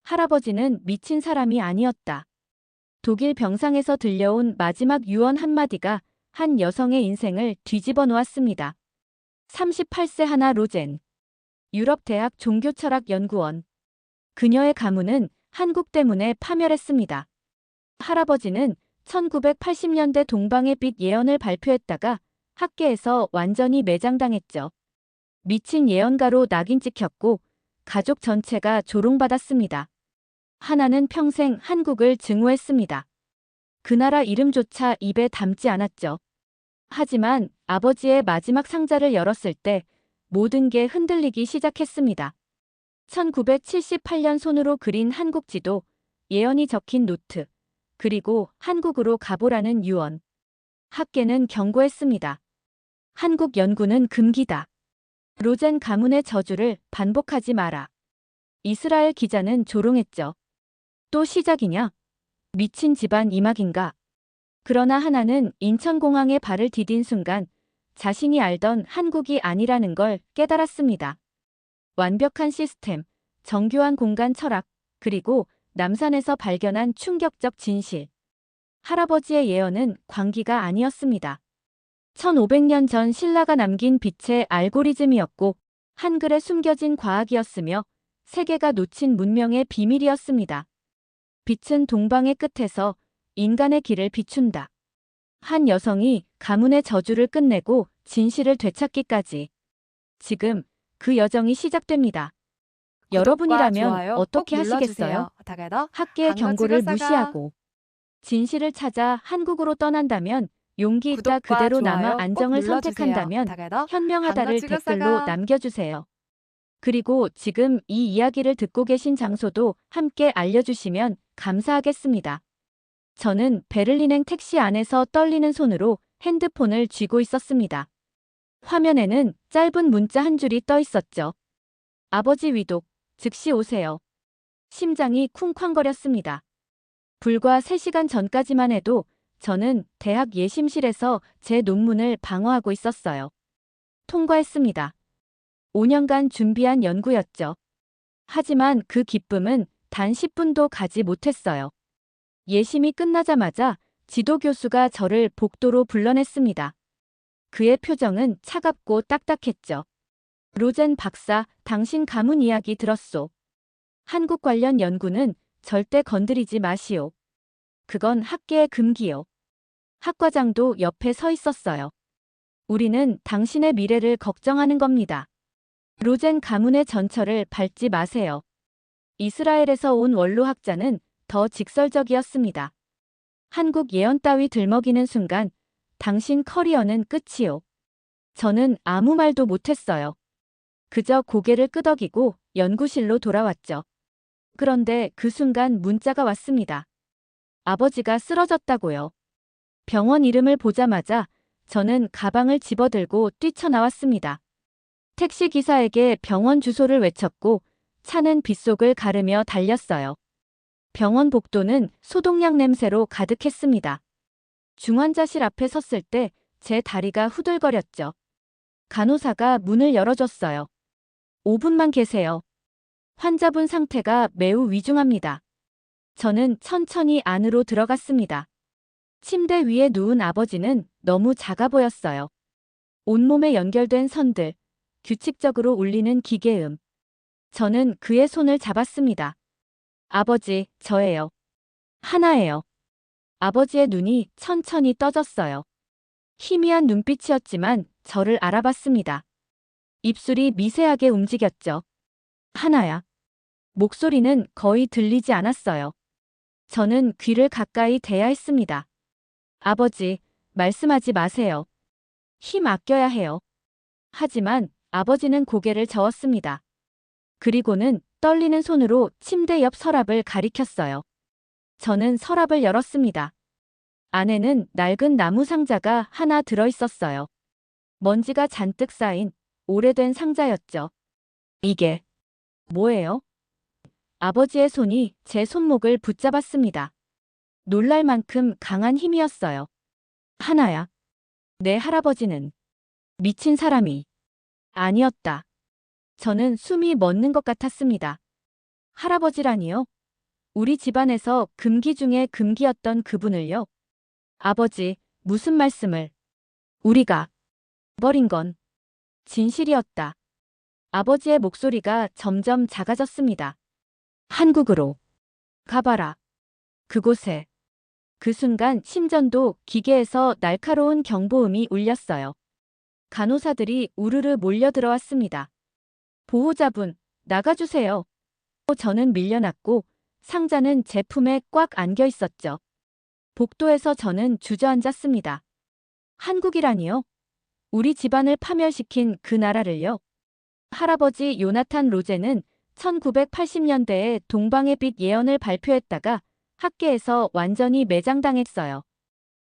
할아버지는 미친 사람이 아니었다. 독일 병상에서 들려온 마지막 유언 한마디가 한 여성의 인생을 뒤집어 놓았습니다. 38세 하나 로젠. 유럽대학 종교철학연구원. 그녀의 가문은 한국 때문에 파멸했습니다. 할아버지는 1980년대 동방의 빛 예언을 발표했다가 학계에서 완전히 매장당했죠. 미친 예언가로 낙인 찍혔고 가족 전체가 조롱받았습니다. 하나는 평생 한국을 증오했습니다. 그 나라 이름조차 입에 담지 않았죠. 하지만 아버지의 마지막 상자를 열었을 때 모든 게 흔들리기 시작했습니다. 1978년 손으로 그린 한국 지도, 예언이 적힌 노트, 그리고 한국으로 가보라는 유언. 학계는 경고했습니다. 한국 연구는 금기다. 로젠 가문의 저주를 반복하지 마라. 이스라엘 기자는 조롱했죠. 또 시작이냐? 미친 집안 이막인가? 그러나 하나는 인천공항에 발을 디딘 순간 자신이 알던 한국이 아니라는 걸 깨달았습니다. 완벽한 시스템, 정교한 공간 철학, 그리고 남산에서 발견한 충격적 진실. 할아버지의 예언은 광기가 아니었습니다. 1500년 전 신라가 남긴 빛의 알고리즘이었고 한글에 숨겨진 과학이었으며 세계가 놓친 문명의 비밀이었습니다. 빛은 동방의 끝에서 인간의 길을 비춘다. 한 여성이 가문의 저주를 끝내고 진실을 되찾기까지. 지금 그 여정이 시작됩니다. 여러분이라면 좋아요 어떻게 꼭 하시겠어요? 눌러주세요. 다가다 학계의 경고를 무시하고 진실을 찾아 한국으로 떠난다면, 용기 있다 구독과 그대로 남아 좋아요 꼭 안정을 눌러주세요. 선택한다면 다가다 현명하다를 댓글로 한가지가사가 남겨주세요. 그리고 지금 이 이야기를 듣고 계신 장소도 함께 알려주시면 감사하겠습니다. 저는 베를린행 택시 안에서 떨리는 손으로 핸드폰을 쥐고 있었습니다. 화면에는 짧은 문자 한 줄이 떠 있었죠. 아버지 위독, 즉시 오세요. 심장이 쿵쾅거렸습니다. 불과 3시간 전까지만 해도 저는 대학 예심실에서 제 논문을 방어하고 있었어요. 통과했습니다. 5년간 준비한 연구였죠. 하지만 그 기쁨은 단 10분도 가지 못했어요. 예심이 끝나자마자 지도 교수가 저를 복도로 불러냈습니다. 그의 표정은 차갑고 딱딱했죠. 로젠 박사, 당신 가문 이야기 들었소. 한국 관련 연구는 절대 건드리지 마시오. 그건 학계의 금기요. 학과장도 옆에 서 있었어요. 우리는 당신의 미래를 걱정하는 겁니다. 로젠 가문의 전철을 밟지 마세요. 이스라엘에서 온 원로학자는 더 직설적이었습니다. 한국 예언 따위 들먹이는 순간 당신 커리어는 끝이요. 저는 아무 말도 못했어요. 그저 고개를 끄덕이고 연구실로 돌아왔죠. 그런데 그 순간 문자가 왔습니다. 아버지가 쓰러졌다고요. 병원 이름을 보자마자 저는 가방을 집어들고 뛰쳐나왔습니다. 택시 기사에게 병원 주소를 외쳤고 차는 빗속을 가르며 달렸어요. 병원 복도는 소독약 냄새로 가득했습니다. 중환자실 앞에 섰을 때 제 다리가 후들거렸죠. 간호사가 문을 열어줬어요. 5분만 계세요. 환자분 상태가 매우 위중합니다. 저는 천천히 안으로 들어갔습니다. 침대 위에 누운 아버지는 너무 작아 보였어요. 온몸에 연결된 선들, 규칙적으로 울리는 기계음. 저는 그의 손을 잡았습니다. 아버지, 저예요. 하나예요. 아버지의 눈이 천천히 떠졌어요. 희미한 눈빛이었지만 저를 알아봤습니다. 입술이 미세하게 움직였죠. 하나야. 목소리는 거의 들리지 않았어요. 저는 귀를 가까이 대야 했습니다. 아버지, 말씀하지 마세요. 힘 아껴야 해요. 하지만 아버지는 고개를 저었습니다. 그리고는 떨리는 손으로 침대 옆 서랍을 가리켰어요. 저는 서랍을 열었습니다. 안에는 낡은 나무 상자가 하나 들어있었어요. 먼지가 잔뜩 쌓인 오래된 상자였죠. 이게 뭐예요? 아버지의 손이 제 손목을 붙잡았습니다. 놀랄 만큼 강한 힘이었어요. 하나야. 내 할아버지는 미친 사람이 아니었다. 저는 숨이 멎는 것 같았습니다. 할아버지라니요? 우리 집안에서 금기 중에 금기였던 그분을요. 아버지, 무슨 말씀을? 우리가 버린 건 진실이었다. 아버지의 목소리가 점점 작아졌습니다. 한국으로 가봐라. 그곳에. 그 순간 심전도 기계에서 날카로운 경보음이 울렸어요. 간호사들이 우르르 몰려들어왔습니다. 보호자분, 나가주세요. 저는 밀려났고 상자는 제 품에 꽉 안겨 있었죠. 복도에서 저는 주저앉았습니다. 한국이라니요? 우리 집안을 파멸시킨 그 나라를요? 할아버지 요나탄 로제는 1980년대에 동방의 빛 예언을 발표했다가 학계에서 완전히 매장당했어요.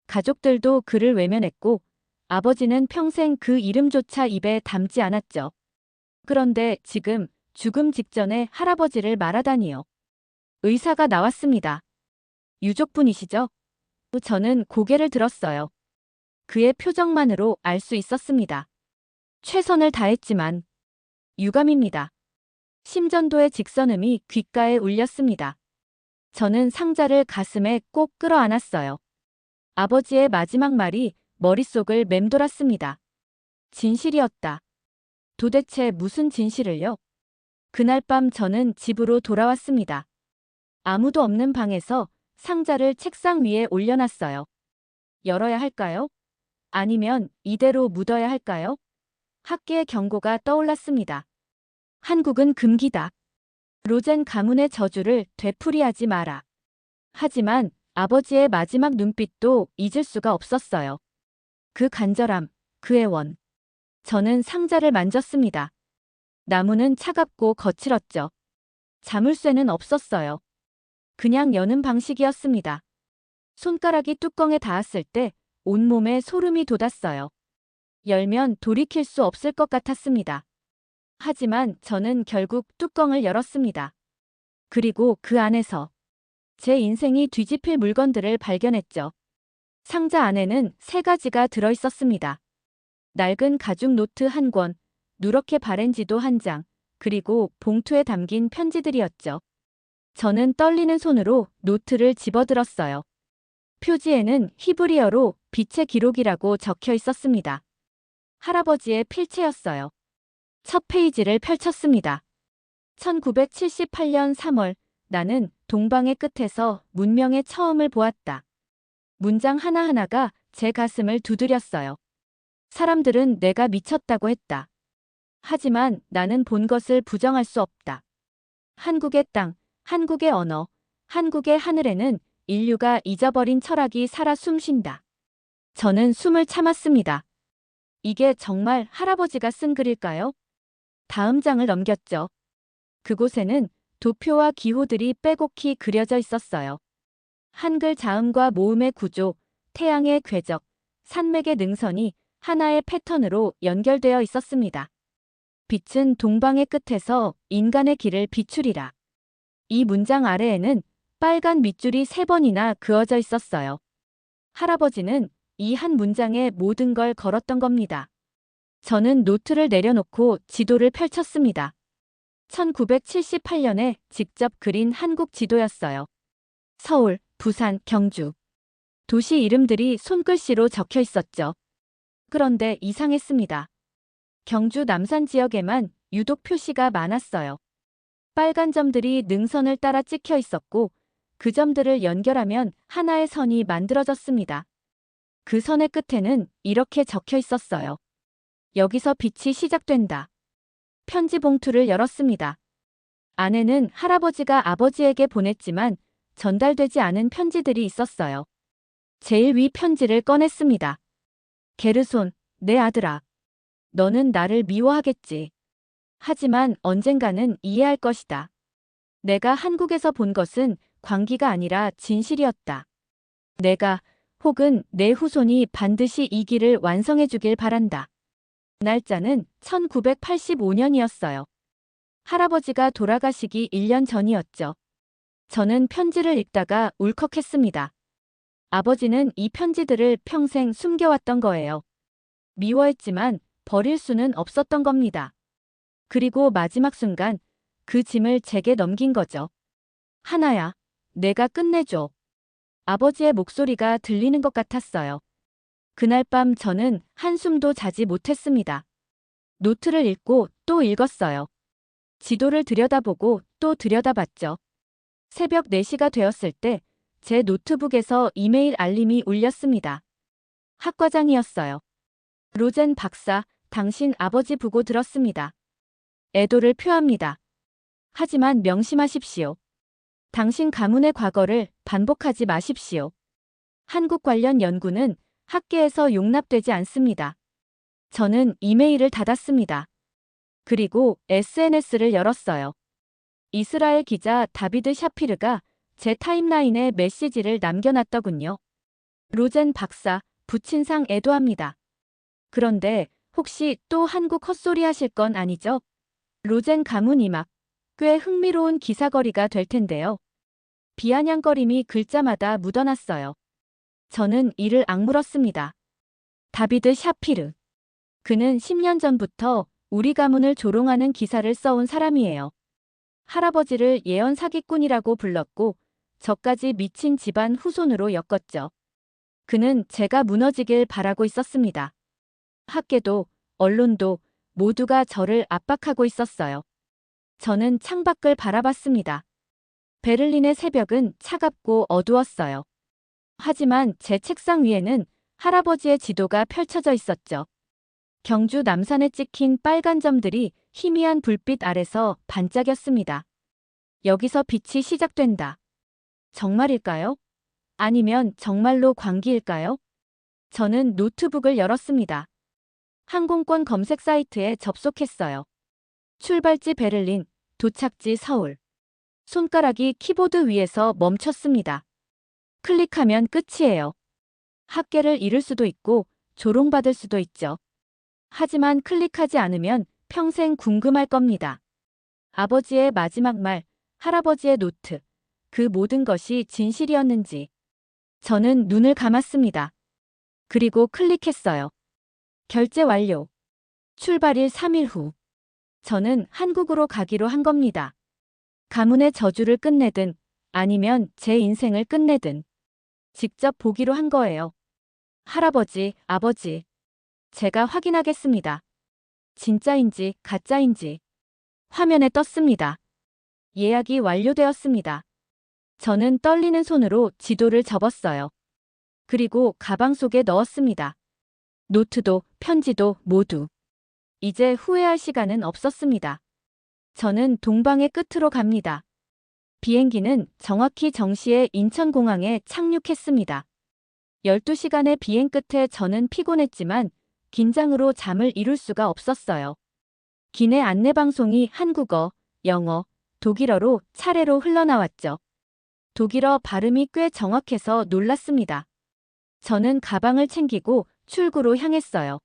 가족들도 그를 외면했고 아버지는 평생 그 이름조차 입에 담지 않았죠. 그런데 지금 죽음 직전에 할아버지를 말하다니요. 의사가 나왔습니다. 유족분이시죠? 저는 고개를 들었어요. 그의 표정만으로 알 수 있었습니다. 최선을 다했지만 유감입니다. 심전도의 직선음이 귓가에 울렸습니다. 저는 상자를 가슴에 꼭 끌어안았어요. 아버지의 마지막 말이 머릿속을 맴돌았습니다. 진실이었다. 도대체 무슨 진실을요? 그날 밤 저는 집으로 돌아왔습니다. 아무도 없는 방에서 상자를 책상 위에 올려놨어요. 열어야 할까요? 아니면 이대로 묻어야 할까요? 학계의 경고가 떠올랐습니다. 한국은 금기다. 로젠 가문의 저주를 되풀이하지 마라. 하지만 아버지의 마지막 눈빛도 잊을 수가 없었어요. 그 간절함, 그 애원. 저는 상자를 만졌습니다. 나무는 차갑고 거칠었죠. 자물쇠는 없었어요. 그냥 여는 방식이었습니다. 손가락이 뚜껑에 닿았을 때 온몸에 소름이 돋았어요. 열면 돌이킬 수 없을 것 같았습니다. 하지만 저는 결국 뚜껑을 열었습니다. 그리고 그 안에서 제 인생이 뒤집힐 물건들을 발견했죠. 상자 안에는 3가지가 들어있었습니다. 낡은 가죽 노트 1권, 누렇게 바랜 지도 1장, 그리고 봉투에 담긴 편지들이었죠. 저는 떨리는 손으로 노트를 집어들었어요. 표지에는 히브리어로 빛의 기록이라고 적혀 있었습니다. 할아버지의 필체였어요. 첫 페이지를 펼쳤습니다. 1978년 3월, 나는 동방의 끝에서 문명의 처음을 보았다. 문장 하나하나가 제 가슴을 두드렸어요. 사람들은 내가 미쳤다고 했다. 하지만 나는 본 것을 부정할 수 없다. 한국의 땅, 한국의 언어, 한국의 하늘에는 인류가 잊어버린 철학이 살아 숨쉰다. 저는 숨을 참았습니다. 이게 정말 할아버지가 쓴 글일까요? 다음 장을 넘겼죠. 그곳에는 도표와 기호들이 빼곡히 그려져 있었어요. 한글 자음과 모음의 구조, 태양의 궤적, 산맥의 능선이 하나의 패턴으로 연결되어 있었습니다. 빛은 동방의 끝에서 인간의 길을 비추리라. 이 문장 아래에는 빨간 밑줄이 3번이나 그어져 있었어요. 할아버지는 이 한 문장에 모든 걸 걸었던 겁니다. 저는 노트를 내려놓고 지도를 펼쳤습니다. 1978년에 직접 그린 한국 지도였어요. 서울, 부산, 경주. 도시 이름들이 손글씨로 적혀 있었죠. 그런데 이상했습니다. 경주 남산 지역에만 유독 표시가 많았어요. 빨간 점들이 능선을 따라 찍혀 있었고 그 점들을 연결하면 하나의 선이 만들어졌습니다. 그 선의 끝에는 이렇게 적혀 있었어요. 여기서 빛이 시작된다. 편지 봉투를 열었습니다. 안에는 할아버지가 아버지에게 보냈지만 전달되지 않은 편지들이 있었어요. 제일 위 편지를 꺼냈습니다. 게르손, 내 아들아. 너는 나를 미워하겠지. 하지만 언젠가는 이해할 것이다. 내가 한국에서 본 것은 광기가 아니라 진실이었다. 내가 혹은 내 후손이 반드시 이 길을 완성해 주길 바란다. 날짜는 1985년이었어요. 할아버지가 돌아가시기 1년 전이었죠. 저는 편지를 읽다가 울컥했습니다. 아버지는 이 편지들을 평생 숨겨왔던 거예요. 미워했지만 버릴 수는 없었던 겁니다. 그리고 마지막 순간 그 짐을 제게 넘긴 거죠. 하나야, 내가 끝내줘. 아버지의 목소리가 들리는 것 같았어요. 그날 밤 저는 한숨도 자지 못했습니다. 노트를 읽고 또 읽었어요. 지도를 들여다보고 또 들여다봤죠. 새벽 4시가 되었을 때 제 노트북에서 이메일 알림이 울렸습니다. 학과장이었어요. 로젠 박사, 당신 아버지 보고 들었습니다. 애도를 표합니다. 하지만 명심하십시오. 당신 가문의 과거를 반복하지 마십시오. 한국 관련 연구는 학계에서 용납되지 않습니다. 저는 이메일을 닫았습니다. 그리고 SNS를 열었어요. 이스라엘 기자 다비드 샤피르가 제 타임라인에 메시지를 남겨놨더군요. 로젠 박사, 부친상 애도합니다. 그런데 혹시 또 한국 헛소리 하실 건 아니죠? 로젠 가문 이막, 꽤 흥미로운 기사거리가 될 텐데요. 비아냥거림이 글자마다 묻어났어요. 저는 이를 악물었습니다. 다비드 샤피르. 그는 10년 전부터 우리 가문을 조롱하는 기사를 써온 사람이에요. 할아버지를 예언 사기꾼이라고 불렀고 저까지 미친 집안 후손으로 엮었죠. 그는 제가 무너지길 바라고 있었습니다. 학계도 언론도 모두가 저를 압박하고 있었어요. 저는 창밖을 바라봤습니다. 베를린의 새벽은 차갑고 어두웠어요. 하지만 제 책상 위에는 할아버지의 지도가 펼쳐져 있었죠. 경주 남산에 찍힌 빨간 점들이 희미한 불빛 아래서 반짝였습니다. 여기서 빛이 시작된다. 정말일까요? 아니면 정말로 광기일까요? 저는 노트북을 열었습니다. 항공권 검색 사이트에 접속했어요. 출발지 베를린, 도착지 서울. 손가락이 키보드 위에서 멈췄습니다. 클릭하면 끝이에요. 학계를 잃을 수도 있고 조롱받을 수도 있죠. 하지만 클릭하지 않으면 평생 궁금할 겁니다. 아버지의 마지막 말, 할아버지의 노트, 그 모든 것이 진실이었는지. 저는 눈을 감았습니다. 그리고 클릭했어요. 결제 완료. 출발일 3일 후. 저는 한국으로 가기로 한 겁니다. 가문의 저주를 끝내든 아니면 제 인생을 끝내든 직접 보기로 한 거예요. 할아버지, 아버지. 제가 확인하겠습니다. 진짜인지 가짜인지. 화면에 떴습니다. 예약이 완료되었습니다. 저는 떨리는 손으로 지도를 접었어요. 그리고 가방 속에 넣었습니다. 노트도 편지도 모두. 이제 후회할 시간은 없었습니다. 저는 동방의 끝으로 갑니다. 비행기는 정확히 정시에 인천공항에 착륙했습니다. 12시간의 비행 끝에 저는 피곤했지만 긴장으로 잠을 이룰 수가 없었어요. 기내 안내방송이 한국어, 영어, 독일어로 차례로 흘러나왔죠. 독일어 발음이 꽤 정확해서 놀랐습니다. 저는 가방을 챙기고 출구로 향했어요.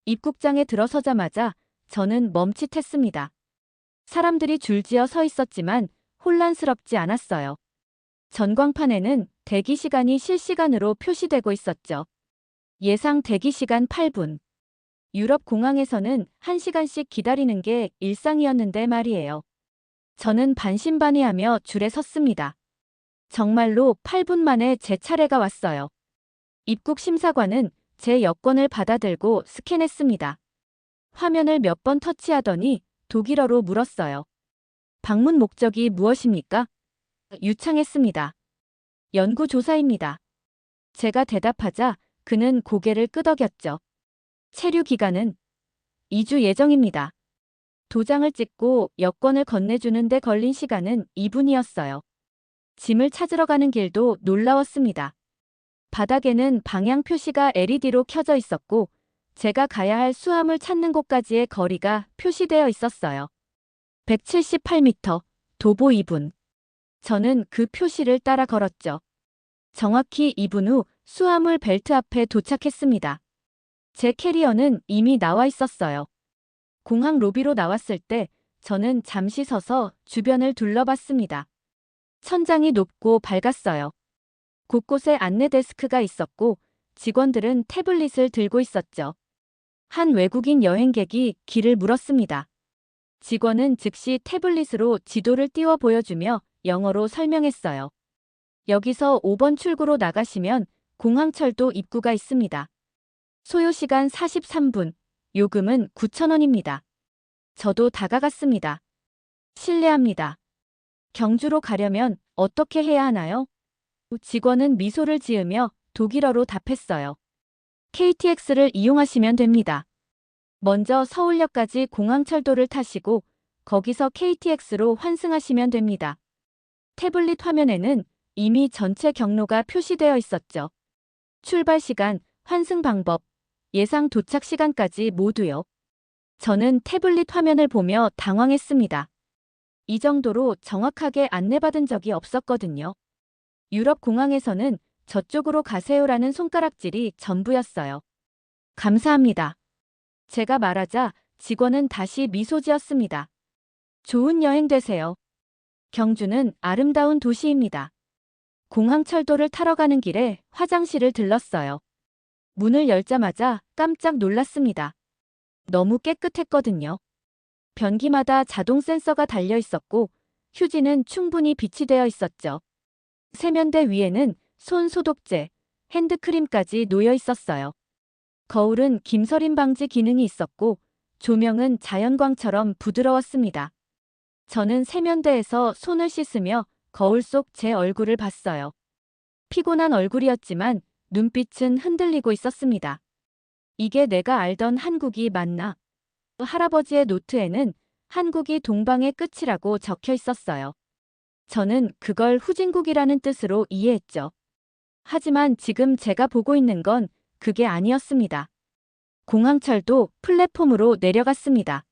입국장에 들어서자마자 저는 멈칫했습니다. 사람들이 줄지어 서 있었지만 혼란스럽지 않았어요. 전광판에는 대기 시간이 실시간으로 표시되고 있었죠. 예상 대기 시간 8분. 유럽 공항에서는 1시간씩 기다리는 게 일상이었는데 말이에요. 저는 반신반의하며 줄에 섰습니다. 정말로 8분 만에 제 차례가 왔어요. 입국 심사관은 제 여권을 받아들고 스캔했습니다. 화면을 몇 번 터치하더니 독일어로 물었어요. 방문 목적이 무엇입니까? 유창했습니다. 연구조사입니다. 제가 대답하자 그는 고개를 끄덕였죠. 체류 기간은 2주 예정입니다. 도장을 찍고 여권을 건네주는 데 걸린 시간은 2분이었어요. 짐을 찾으러 가는 길도 놀라웠습니다. 바닥에는 방향 표시가 LED로 켜져 있었고 제가 가야 할 수함을 찾는 곳까지의 거리가 표시되어 있었어요. 178m, 도보 2분. 저는 그 표시를 따라 걸었죠. 정확히 2분 후 수화물 벨트 앞에 도착했습니다. 제 캐리어는 이미 나와 있었어요. 공항 로비로 나왔을 때 저는 잠시 서서 주변을 둘러봤습니다. 천장이 높고 밝았어요. 곳곳에 안내 데스크가 있었고 직원들은 태블릿을 들고 있었죠. 한 외국인 여행객이 길을 물었습니다. 직원은 즉시 태블릿으로 지도를 띄워 보여주며 영어로 설명했어요. 여기서 5번 출구로 나가시면 공항철도 입구가 있습니다. 소요시간 43분, 요금은 9,000원입니다. 저도 다가갔습니다. 실례합니다. 경주로 가려면 어떻게 해야 하나요? 직원은 미소를 지으며 독일어로 답했어요. KTX를 이용하시면 됩니다. 먼저 서울역까지 공항철도를 타시고 거기서 KTX로 환승하시면 됩니다. 태블릿 화면에는 이미 전체 경로가 표시되어 있었죠. 출발 시간, 환승 방법, 예상 도착 시간까지 모두요. 저는 태블릿 화면을 보며 당황했습니다. 이 정도로 정확하게 안내받은 적이 없었거든요. 유럽 공항에서는 저쪽으로 가세요라는 손가락질이 전부였어요. 감사합니다. 제가 말하자 직원은 다시 미소 지었습니다. 좋은 여행 되세요. 경주는 아름다운 도시입니다. 공항철도를 타러 가는 길에 화장실을 들렀어요. 문을 열자마자 깜짝 놀랐습니다. 너무 깨끗했거든요. 변기마다 자동 센서가 달려 있었고 휴지는 충분히 비치되어 있었죠. 세면대 위에는 손 소독제, 핸드크림까지 놓여 있었어요. 거울은 김서림 방지 기능이 있었고 조명은 자연광처럼 부드러웠습니다. 저는 세면대에서 손을 씻으며 거울 속 제 얼굴을 봤어요. 피곤한 얼굴이었지만 눈빛은 흔들리고 있었습니다. 이게 내가 알던 한국이 맞나? 할아버지의 노트에는 한국이 동방의 끝이라고 적혀 있었어요. 저는 그걸 후진국이라는 뜻으로 이해했죠. 하지만 지금 제가 보고 있는 건 그게 아니었습니다. 공항철도 플랫폼으로 내려갔습니다.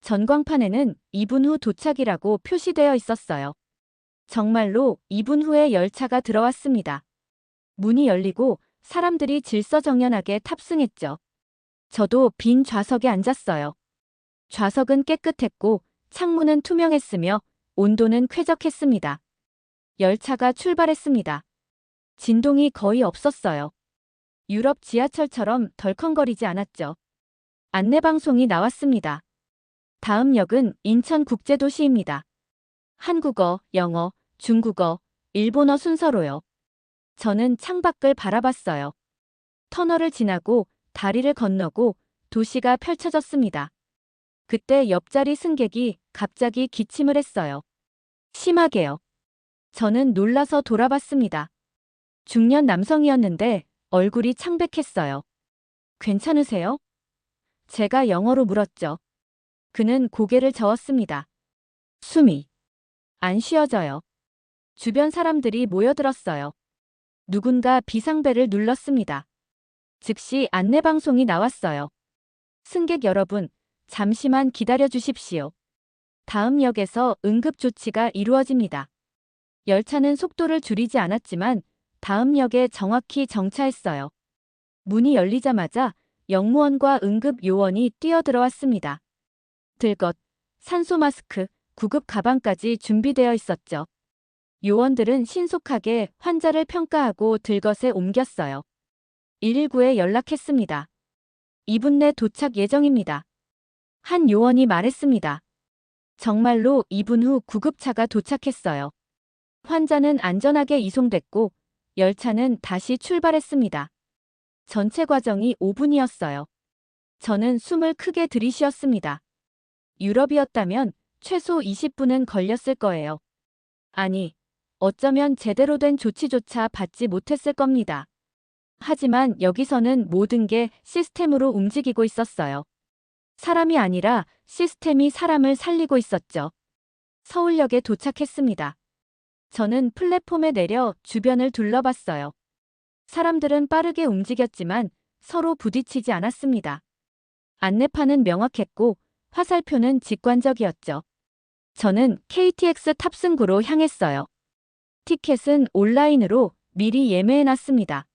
전광판에는 2분 후 도착이라고 표시되어 있었어요. 정말로 2분 후에 열차가 들어왔습니다. 문이 열리고 사람들이 질서정연하게 탑승했죠. 저도 빈 좌석에 앉았어요. 좌석은 깨끗했고 창문은 투명했으며 온도는 쾌적했습니다. 열차가 출발했습니다. 진동이 거의 없었어요. 유럽 지하철처럼 덜컹거리지 않았죠. 안내방송이 나왔습니다. 다음 역은 인천국제도시입니다. 한국어, 영어, 중국어, 일본어 순서로요. 저는 창밖을 바라봤어요. 터널을 지나고 다리를 건너고 도시가 펼쳐졌습니다. 그때 옆자리 승객이 갑자기 기침을 했어요. 심하게요. 저는 놀라서 돌아봤습니다. 중년 남성이었는데 얼굴이 창백했어요. 괜찮으세요? 제가 영어로 물었죠. 그는 고개를 저었습니다. 숨이 안 쉬어져요. 주변 사람들이 모여들었어요. 누군가 비상벨을 눌렀습니다. 즉시 안내방송이 나왔어요. 승객 여러분, 잠시만 기다려 주십시오. 다음 역에서 응급조치가 이루어집니다. 열차는 속도를 줄이지 않았지만 다음 역에 정확히 정차했어요. 문이 열리자마자 역무원과 응급요원이 뛰어들어왔습니다. 들것, 산소 마스크, 구급 가방까지 준비되어 있었죠. 요원들은 신속하게 환자를 평가하고 들것에 옮겼어요. 119에 연락했습니다. 2분 내 도착 예정입니다. 한 요원이 말했습니다. 정말로 2분 후 구급차가 도착했어요. 환자는 안전하게 이송됐고 열차는 다시 출발했습니다. 전체 과정이 5분이었어요. 저는 숨을 크게 들이쉬었습니다. 유럽이었다면 최소 20분은 걸렸을 거예요. 아니, 어쩌면 제대로 된 조치조차 받지 못했을 겁니다. 하지만 여기서는 모든 게 시스템으로 움직이고 있었어요. 사람이 아니라 시스템이 사람을 살리고 있었죠. 서울역에 도착했습니다. 저는 플랫폼에 내려 주변을 둘러봤어요. 사람들은 빠르게 움직였지만 서로 부딪히지 않았습니다. 안내판은 명확했고 화살표는 직관적이었죠. 저는 KTX 탑승구로 향했어요. 티켓은 온라인으로 미리 예매해놨습니다.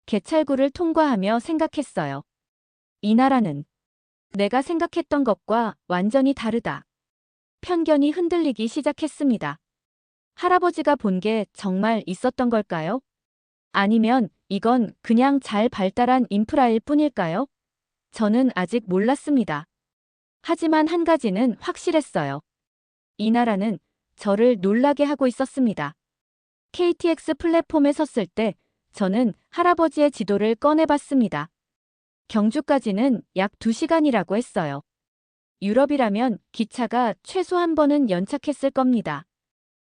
개찰구를 통과하며 생각했어요. 이 나라는 내가 생각했던 것과 완전히 다르다. 편견이 흔들리기 시작했습니다. 할아버지가 본 게 정말 있었던 걸까요? 아니면 이건 그냥 잘 발달한 인프라일 뿐일까요? 저는 아직 몰랐습니다. 하지만 한 가지는 확실했어요. 이 나라는 저를 놀라게 하고 있었습니다. KTX 플랫폼에 섰을 때 저는 할아버지의 지도를 꺼내봤습니다. 경주까지는 약 2시간이라고 했어요. 유럽이라면 기차가 최소 한 번은 연착했을 겁니다.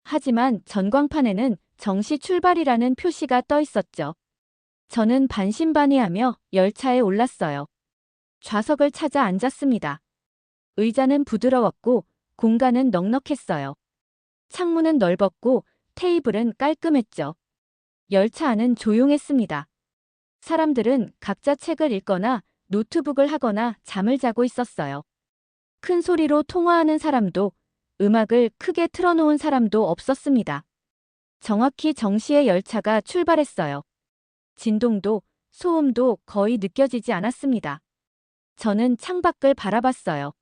하지만 전광판에는 정시 출발이라는 표시가 떠 있었죠. 저는 반신반의하며 열차에 올랐어요. 좌석을 찾아 앉았습니다. 의자는 부드러웠고 공간은 넉넉했어요. 창문은 넓었고 테이블은 깔끔했죠. 열차 안은 조용했습니다. 사람들은 각자 책을 읽거나 노트북을 하거나 잠을 자고 있었어요. 큰 소리로 통화하는 사람도, 음악을 크게 틀어놓은 사람도 없었습니다. 정확히 정시에 열차가 출발했어요. 진동도, 소음도 거의 느껴지지 않았습니다. 저는 창밖을 바라봤어요.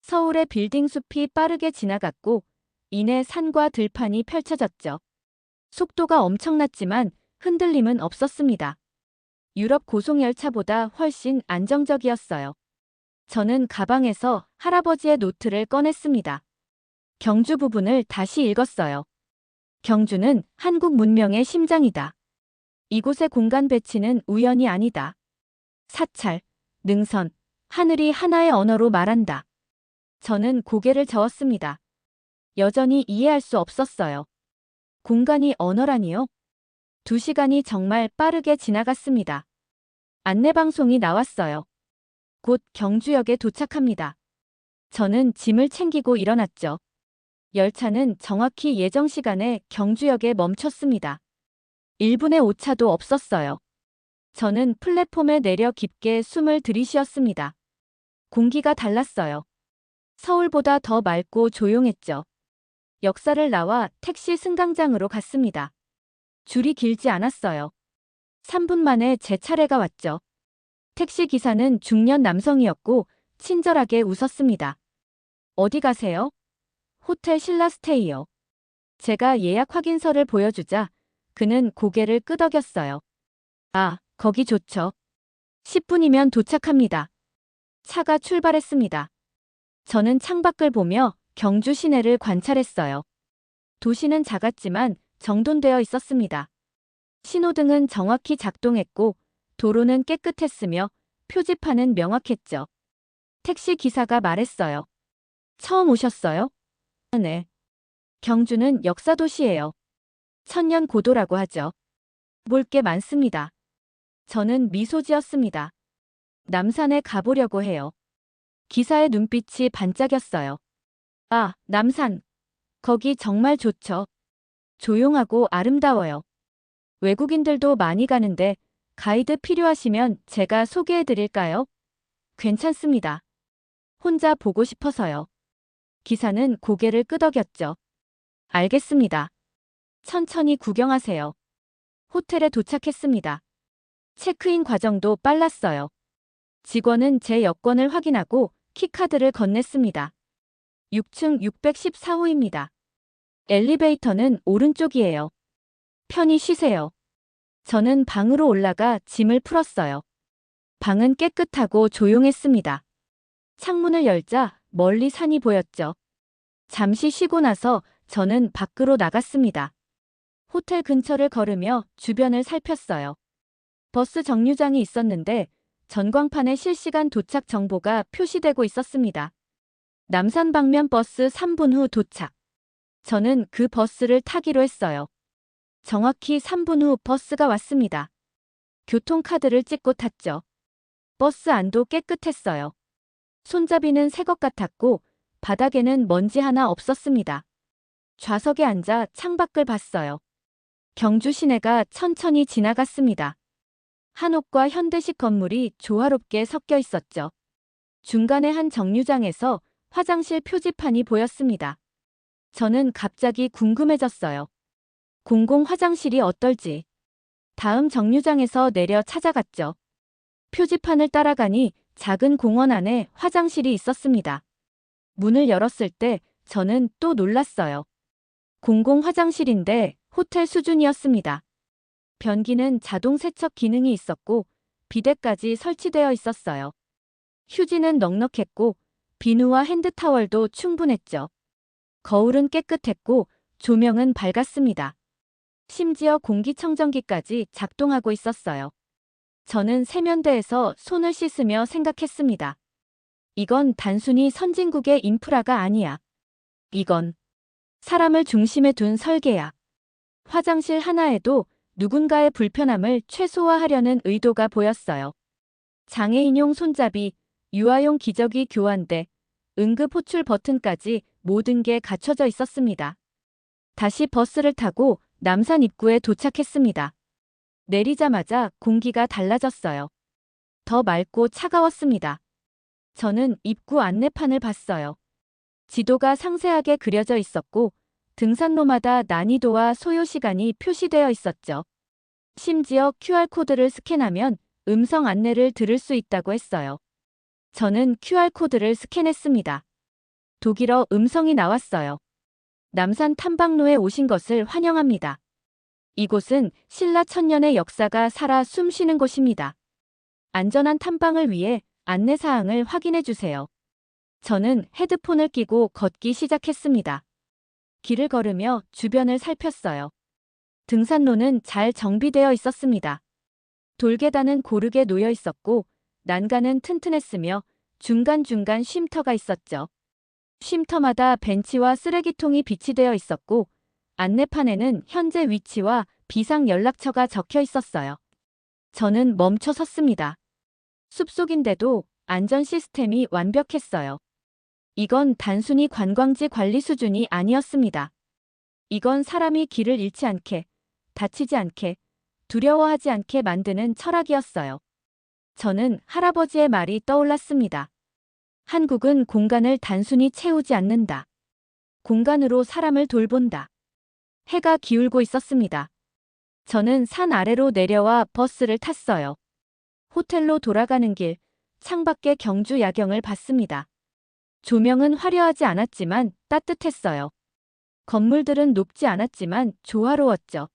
서울의 빌딩 숲이 빠르게 지나갔고, 이내 산과 들판이 펼쳐졌죠. 속도가 엄청났지만 흔들림은 없었습니다. 유럽 고속열차보다 훨씬 안정적이었어요. 저는 가방에서 할아버지의 노트를 꺼냈습니다. 경주 부분을 다시 읽었어요. 경주는 한국 문명의 심장이다. 이곳의 공간 배치는 우연이 아니다. 사찰, 능선, 하늘이 하나의 언어로 말한다. 저는 고개를 저었습니다. 여전히 이해할 수 없었어요. 공간이 언어라니요? 2시간이 정말 빠르게 지나갔습니다. 안내방송이 나왔어요. 곧 경주역에 도착합니다. 저는 짐을 챙기고 일어났죠. 열차는 정확히 예정 시간에 경주역에 멈췄습니다. 1분의 오차도 없었어요. 저는 플랫폼에 내려 깊게 숨을 들이쉬었습니다. 공기가 달랐어요. 서울보다 더 맑고 조용했죠. 역사를 나와 택시 승강장으로 갔습니다. 줄이 길지 않았어요. 3분 만에 제 차례가 왔죠. 택시 기사는 중년 남성이었고 친절하게 웃었습니다. 어디 가세요? 호텔 신라스테이요. 제가 예약 확인서를 보여주자 그는 고개를 끄덕였어요. 아, 거기 좋죠. 10분이면 도착합니다. 차가 출발했습니다. 저는 창밖을 보며 경주 시내를 관찰했어요. 도시는 작았지만 정돈되어 있었습니다. 신호등은 정확히 작동했고 도로는 깨끗했으며 표지판은 명확했죠. 택시 기사가 말했어요. 처음 오셨어요? 네. 경주는 역사도시예요. 천년 고도라고 하죠. 볼 게 많습니다. 저는 미소 지었습니다. 남산에 가보려고 해요. 기사의 눈빛이 반짝였어요. 아, 남산. 거기 정말 좋죠. 조용하고 아름다워요. 외국인들도 많이 가는데 가이드 필요하시면 제가 소개해 드릴까요? 괜찮습니다. 혼자 보고 싶어서요. 기사는 고개를 끄덕였죠. 알겠습니다. 천천히 구경하세요. 호텔에 도착했습니다. 체크인 과정도 빨랐어요. 직원은 제 여권을 확인하고 키카드를 건넸습니다. 6층 614호입니다. 엘리베이터는 오른쪽이에요. 편히 쉬세요. 저는 방으로 올라가 짐을 풀었어요. 방은 깨끗하고 조용했습니다. 창문을 열자 멀리 산이 보였죠. 잠시 쉬고 나서 저는 밖으로 나갔습니다. 호텔 근처를 걸으며 주변을 살폈어요. 버스 정류장이 있었는데 전광판에 실시간 도착 정보가 표시되고 있었습니다. 남산 방면 버스 3분 후 도착. 저는 그 버스를 타기로 했어요. 정확히 3분 후 버스가 왔습니다. 교통카드를 찍고 탔죠. 버스 안도 깨끗했어요. 손잡이는 새 것 같았고 바닥에는 먼지 하나 없었습니다. 좌석에 앉아 창밖을 봤어요. 경주 시내가 천천히 지나갔습니다. 한옥과 현대식 건물이 조화롭게 섞여 있었죠. 중간에 한 정류장에서 화장실 표지판이 보였습니다. 저는 갑자기 궁금해졌어요. 공공 화장실이 어떨지. 다음 정류장에서 내려 찾아갔죠. 표지판을 따라가니 작은 공원 안에 화장실이 있었습니다. 문을 열었을 때 저는 또 놀랐어요. 공공 화장실인데 호텔 수준이었습니다. 변기는 자동 세척 기능이 있었고 비데까지 설치되어 있었어요. 휴지는 넉넉했고 비누와 핸드타월도 충분했죠. 거울은 깨끗했고 조명은 밝았습니다. 심지어 공기청정기까지 작동하고 있었어요. 저는 세면대에서 손을 씻으며 생각했습니다. 이건 단순히 선진국의 인프라가 아니야. 이건 사람을 중심에 둔 설계야. 화장실 하나에도 누군가의 불편함을 최소화하려는 의도가 보였어요. 장애인용 손잡이, 유아용 기저귀 교환대, 응급 호출 버튼까지 모든 게 갖춰져 있었습니다. 다시 버스를 타고 남산 입구에 도착했습니다. 내리자마자 공기가 달라졌어요. 더 맑고 차가웠습니다. 저는 입구 안내판을 봤어요. 지도가 상세하게 그려져 있었고 등산로마다 난이도와 소요 시간이 표시되어 있었죠. 심지어 QR코드를 스캔하면 음성 안내를 들을 수 있다고 했어요. 저는 QR코드를 스캔했습니다. 독일어 음성이 나왔어요. 남산 탐방로에 오신 것을 환영합니다. 이곳은 신라 천년의 역사가 살아 숨쉬는 곳입니다. 안전한 탐방을 위해 안내사항을 확인해 주세요. 저는 헤드폰을 끼고 걷기 시작했습니다. 길을 걸으며 주변을 살폈어요. 등산로는 잘 정비되어 있었습니다. 돌계단은 고르게 놓여 있었고 난간은 튼튼했으며 중간중간 쉼터가 있었죠. 쉼터마다 벤치와 쓰레기통이 비치되어 있었고 안내판에는 현재 위치와 비상 연락처가 적혀 있었어요. 저는 멈춰 섰습니다. 숲속인데도 안전 시스템이 완벽했어요. 이건 단순히 관광지 관리 수준이 아니었습니다. 이건 사람이 길을 잃지 않게, 다치지 않게, 두려워하지 않게 만드는 철학이었어요. 저는 할아버지의 말이 떠올랐습니다. 한국은 공간을 단순히 채우지 않는다. 공간으로 사람을 돌본다. 해가 기울고 있었습니다. 저는 산 아래로 내려와 버스를 탔어요. 호텔로 돌아가는 길, 창밖의 경주 야경을 봤습니다. 조명은 화려하지 않았지만 따뜻했어요. 건물들은 높지 않았지만 조화로웠죠.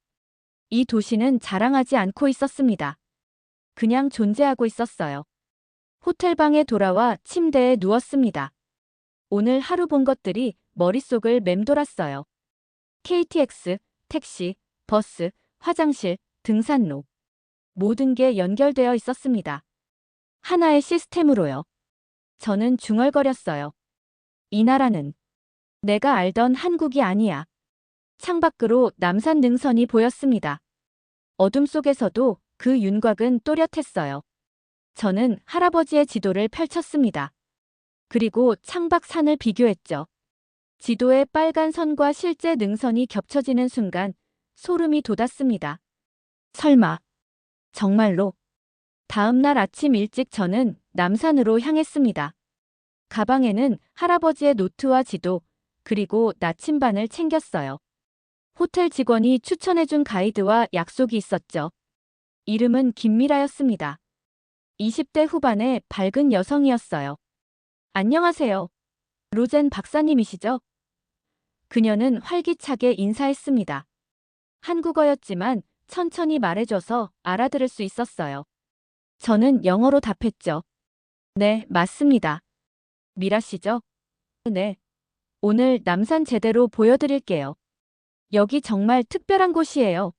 이 도시는 자랑하지 않고 있었습니다. 그냥 존재하고 있었어요. 호텔방에 돌아와 침대에 누웠습니다. 오늘 하루 본 것들이 머릿속을 맴돌았어요. KTX, 택시, 버스, 화장실, 등산로. 모든 게 연결되어 있었습니다. 하나의 시스템으로요. 저는 중얼거렸어요. 이 나라는 내가 알던 한국이 아니야. 창밖으로 남산 능선이 보였습니다. 어둠 속에서도 그 윤곽은 또렷했어요. 저는 할아버지의 지도를 펼쳤습니다. 그리고 창밖 산을 비교했죠. 지도의 빨간 선과 실제 능선이 겹쳐지는 순간 소름이 돋았습니다. 설마, 정말로. 다음 날 아침 일찍 저는 남산으로 향했습니다. 가방에는 할아버지의 노트와 지도, 그리고 나침반을 챙겼어요. 호텔 직원이 추천해준 가이드와 약속이 있었죠. 이름은 김미라였습니다. 20대 후반의 밝은 여성이었어요. 안녕하세요. 로젠 박사님이시죠? 그녀는 활기차게 인사했습니다. 한국어였지만 천천히 말해줘서 알아들을 수 있었어요. 저는 영어로 답했죠. 네, 맞습니다. 미라 씨죠? 네. 오늘 남산 제대로 보여드릴게요. 여기 정말 특별한 곳이에요.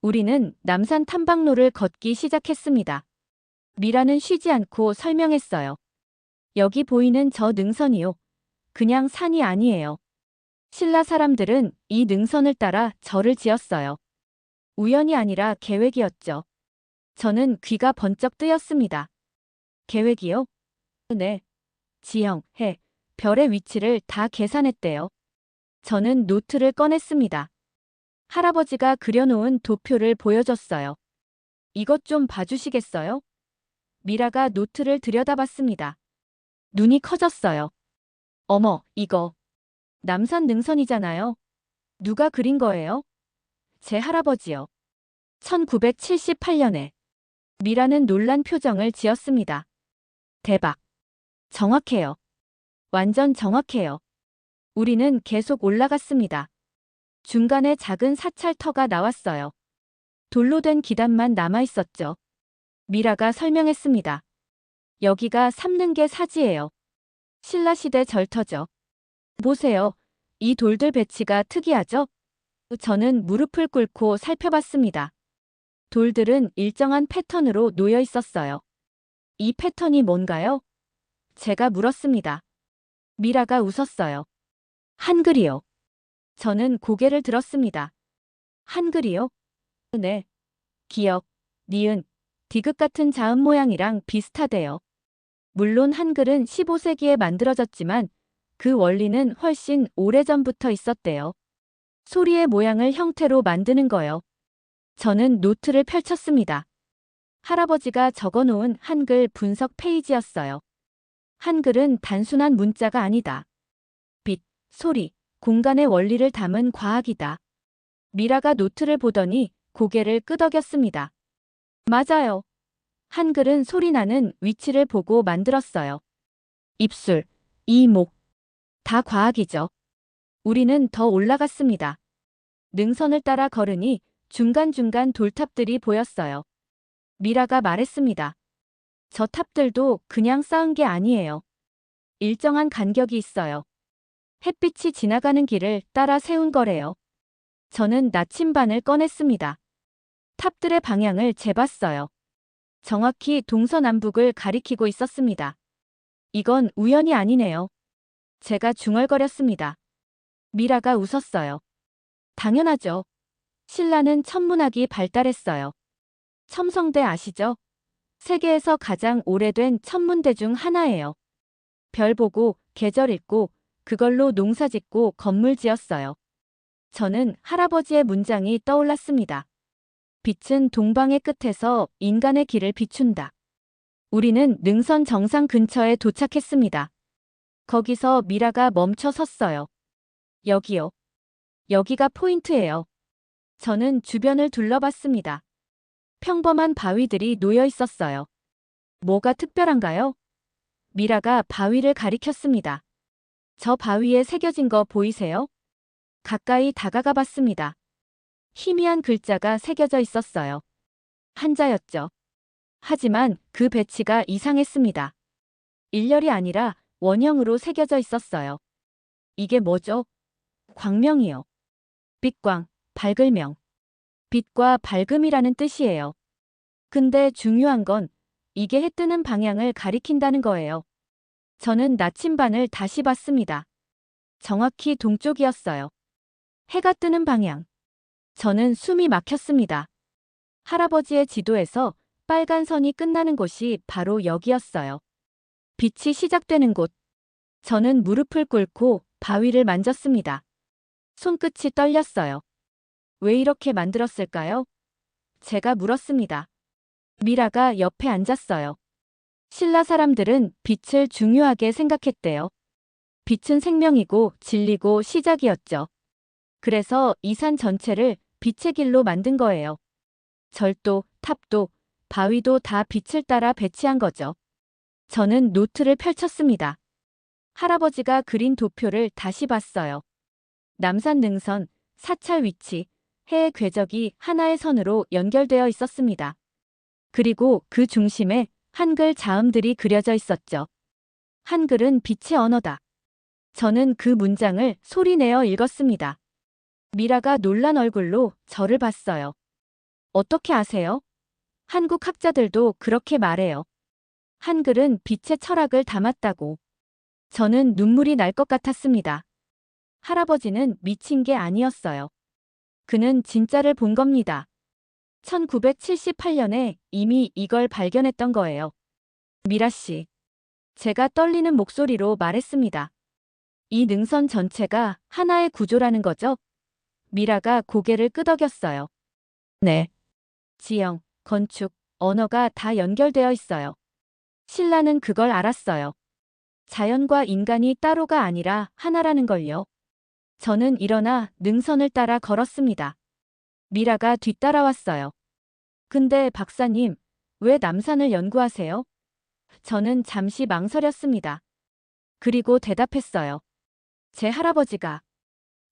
우리는 남산 탐방로를 걷기 시작했습니다. 미라는 쉬지 않고 설명했어요. 여기 보이는 저 능선이요. 그냥 산이 아니에요. 신라 사람들은 이 능선을 따라 절을 지었어요. 우연이 아니라 계획이었죠. 저는 귀가 번쩍 뜨였습니다. 계획이요? 네. 지형, 해, 별의 위치를 다 계산했대요. 저는 노트를 꺼냈습니다. 할아버지가 그려놓은 도표를 보여줬어요. 이것 좀 봐주시겠어요? 미라가 노트를 들여다봤습니다. 눈이 커졌어요. 어머, 이거. 남산 능선이잖아요. 누가 그린 거예요? 제 할아버지요. 1978년에. 미라는 놀란 표정을 지었습니다. 대박. 정확해요. 완전 정확해요. 우리는 계속 올라갔습니다. 중간에 작은 사찰터가 나왔어요. 돌로 된 기단만 남아있었죠. 미라가 설명했습니다. 여기가 삼능계 사지예요. 신라시대 절터죠. 보세요. 이 돌들 배치가 특이하죠? 저는 무릎을 꿇고 살펴봤습니다. 돌들은 일정한 패턴으로 놓여 있었어요. 이 패턴이 뭔가요? 제가 물었습니다. 미라가 웃었어요. 한글이요. 저는 고개를 들었습니다. 한글이요? 네. 기역, 니은, 디귿 같은 자음 모양이랑 비슷하대요. 물론 한글은 15세기에 만들어졌지만 그 원리는 훨씬 오래전부터 있었대요. 소리의 모양을 형태로 만드는 거요. 저는 노트를 펼쳤습니다. 할아버지가 적어놓은 한글 분석 페이지였어요. 한글은 단순한 문자가 아니다. 빛, 소리, 공간의 원리를 담은 과학이다. 미라가 노트를 보더니 고개를 끄덕였습니다. 맞아요. 한글은 소리나는 위치를 보고 만들었어요. 입술, 이목, 다 과학이죠. 우리는 더 올라갔습니다. 능선을 따라 걸으니 중간중간 돌탑들이 보였어요. 미라가 말했습니다. 저 탑들도 그냥 쌓은 게 아니에요. 일정한 간격이 있어요. 햇빛이 지나가는 길을 따라 세운 거래요. 저는 나침반을 꺼냈습니다. 탑들의 방향을 재봤어요. 정확히 동서남북을 가리키고 있었습니다. 이건 우연이 아니네요. 제가 중얼거렸습니다. 미라가 웃었어요. 당연하죠. 신라는 천문학이 발달했어요. 첨성대 아시죠? 세계에서 가장 오래된 천문대 중 하나예요. 별 보고, 계절 읽고, 그걸로 농사 짓고 건물 지었어요. 저는 할아버지의 문장이 떠올랐습니다. 빛은 동방의 끝에서 인간의 길을 비춘다. 우리는 능선 정상 근처에 도착했습니다. 거기서 미라가 멈춰 섰어요. 여기요. 여기가 포인트예요. 저는 주변을 둘러봤습니다. 평범한 바위들이 놓여 있었어요. 뭐가 특별한가요? 미라가 바위를 가리켰습니다. 저 바위에 새겨진 거 보이세요? 가까이 다가가 봤습니다. 희미한 글자가 새겨져 있었어요. 한자였죠. 하지만 그 배치가 이상했습니다. 일렬이 아니라 원형으로 새겨져 있었어요. 이게 뭐죠? 광명이요. 빛광, 밝을명. 빛과 밝음이라는 뜻이에요. 근데 중요한 건 이게 해 뜨는 방향을 가리킨다는 거예요. 저는 나침반을 다시 봤습니다. 정확히 동쪽이었어요. 해가 뜨는 방향. 저는 숨이 막혔습니다. 할아버지의 지도에서 빨간 선이 끝나는 곳이 바로 여기였어요. 빛이 시작되는 곳. 저는 무릎을 꿇고 바위를 만졌습니다. 손끝이 떨렸어요. 왜 이렇게 만들었을까요? 제가 물었습니다. 미라가 옆에 앉았어요. 신라 사람들은 빛을 중요하게 생각했대요. 빛은 생명이고 진리고 시작이었죠. 그래서 이 산 전체를 빛의 길로 만든 거예요. 절도, 탑도, 바위도 다 빛을 따라 배치한 거죠. 저는 노트를 펼쳤습니다. 할아버지가 그린 도표를 다시 봤어요. 남산 능선, 사찰 위치, 해의 궤적이 하나의 선으로 연결되어 있었습니다. 그리고 그 중심에 한글 자음들이 그려져 있었죠. 한글은 빛의 언어다. 저는 그 문장을 소리내어 읽었습니다. 미라가 놀란 얼굴로 저를 봤어요. 어떻게 아세요? 한국 학자들도 그렇게 말해요. 한글은 빛의 철학을 담았다고. 저는 눈물이 날 것 같았습니다. 할아버지는 미친 게 아니었어요. 그는 진짜를 본 겁니다. 1978년에 이미 이걸 발견했던 거예요. 미라 씨. 제가 떨리는 목소리로 말했습니다. 이 능선 전체가 하나의 구조라는 거죠? 미라가 고개를 끄덕였어요. 네. 지형, 건축, 언어가 다 연결되어 있어요. 신라는 그걸 알았어요. 자연과 인간이 따로가 아니라 하나라는 걸요. 저는 일어나 능선을 따라 걸었습니다. 미라가 뒤따라왔어요. 근데 박사님, 왜 남산을 연구하세요? 저는 잠시 망설였습니다. 그리고 대답했어요. 제 할아버지가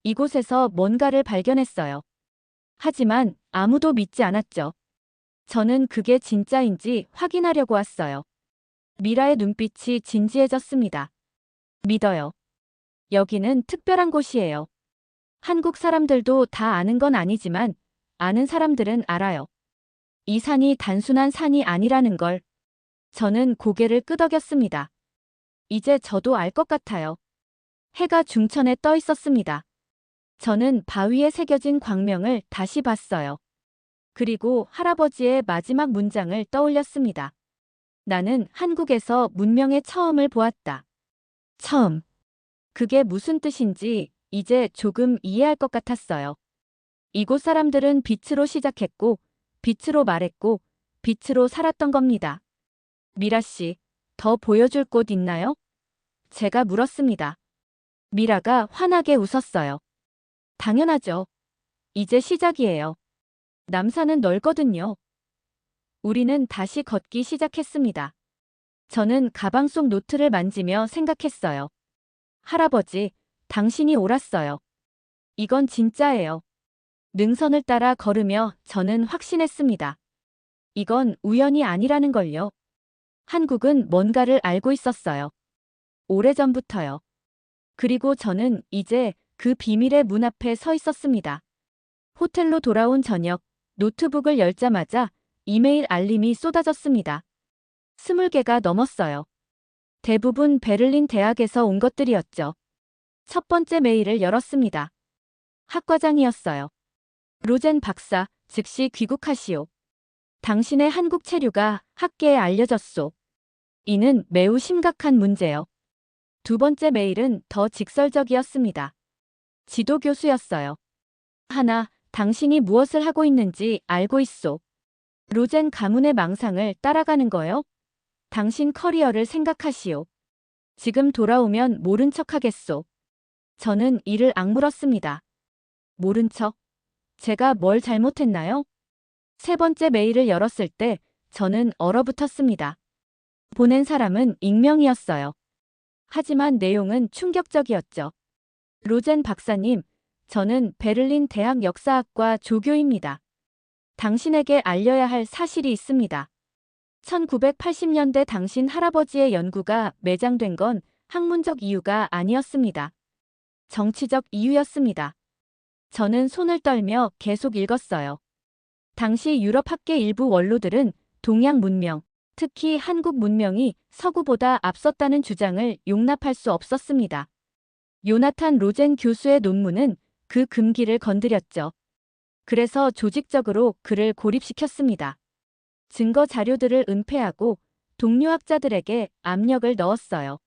이곳에서 뭔가를 발견했어요. 하지만 아무도 믿지 않았죠. 저는 그게 진짜인지 확인하려고 왔어요. 미라의 눈빛이 진지해졌습니다. 믿어요. 여기는 특별한 곳이에요. 한국 사람들도 다 아는 건 아니지만 아는 사람들은 알아요. 이 산이 단순한 산이 아니라는 걸. 저는 고개를 끄덕였습니다. 이제 저도 알 것 같아요. 해가 중천에 떠 있었습니다. 저는 바위에 새겨진 광명을 다시 봤어요. 그리고 할아버지의 마지막 문장을 떠올렸습니다. 나는 한국에서 문명의 처음을 보았다. 처음. 그게 무슨 뜻인지 이제 조금 이해할 것 같았어요. 이곳 사람들은 빛으로 시작했고, 빛으로 말했고, 빛으로 살았던 겁니다. 미라 씨, 더 보여줄 곳 있나요? 제가 물었습니다. 미라가 환하게 웃었어요. 당연하죠. 이제 시작이에요. 남산은 넓거든요. 우리는 다시 걷기 시작했습니다. 저는 가방 속 노트를 만지며 생각했어요. 할아버지, 당신이 옳았어요. 이건 진짜예요. 능선을 따라 걸으며 저는 확신했습니다. 이건 우연이 아니라는 걸요. 한국은 뭔가를 알고 있었어요. 오래전부터요. 그리고 저는 이제 그 비밀의 문 앞에 서 있었습니다. 호텔로 돌아온 저녁, 노트북을 열자마자 이메일 알림이 쏟아졌습니다. 20개가 넘었어요. 대부분 베를린 대학에서 온 것들이었죠. 첫 번째 메일을 열었습니다. 학과장이었어요. 로젠 박사, 즉시 귀국하시오. 당신의 한국 체류가 학계에 알려졌소. 이는 매우 심각한 문제요. 두 번째 메일은 더 직설적이었습니다. 지도 교수였어요. 하나, 당신이 무엇을 하고 있는지 알고 있소. 로젠 가문의 망상을 따라가는 거요? 당신 커리어를 생각하시오. 지금 돌아오면 모른 척 하겠소. 저는 이를 악물었습니다. 모른 척? 제가 뭘 잘못했나요? 세 번째 메일을 열었을 때 저는 얼어붙었습니다. 보낸 사람은 익명이었어요. 하지만 내용은 충격적이었죠. 로젠 박사님, 저는 베를린 대학 역사학과 조교입니다. 당신에게 알려야 할 사실이 있습니다. 1980년대 당신 할아버지의 연구가 매장된 건 학문적 이유가 아니었습니다. 정치적 이유였습니다. 저는 손을 떨며 계속 읽었어요. 당시 유럽 학계 일부 원로들은 동양 문명, 특히 한국 문명이 서구보다 앞섰다는 주장을 용납할 수 없었습니다. 요나탄 로젠 교수의 논문은 그 금기를 건드렸죠. 그래서 조직적으로 그를 고립시켰습니다. 증거 자료들을 은폐하고 동료 학자들에게 압력을 넣었어요.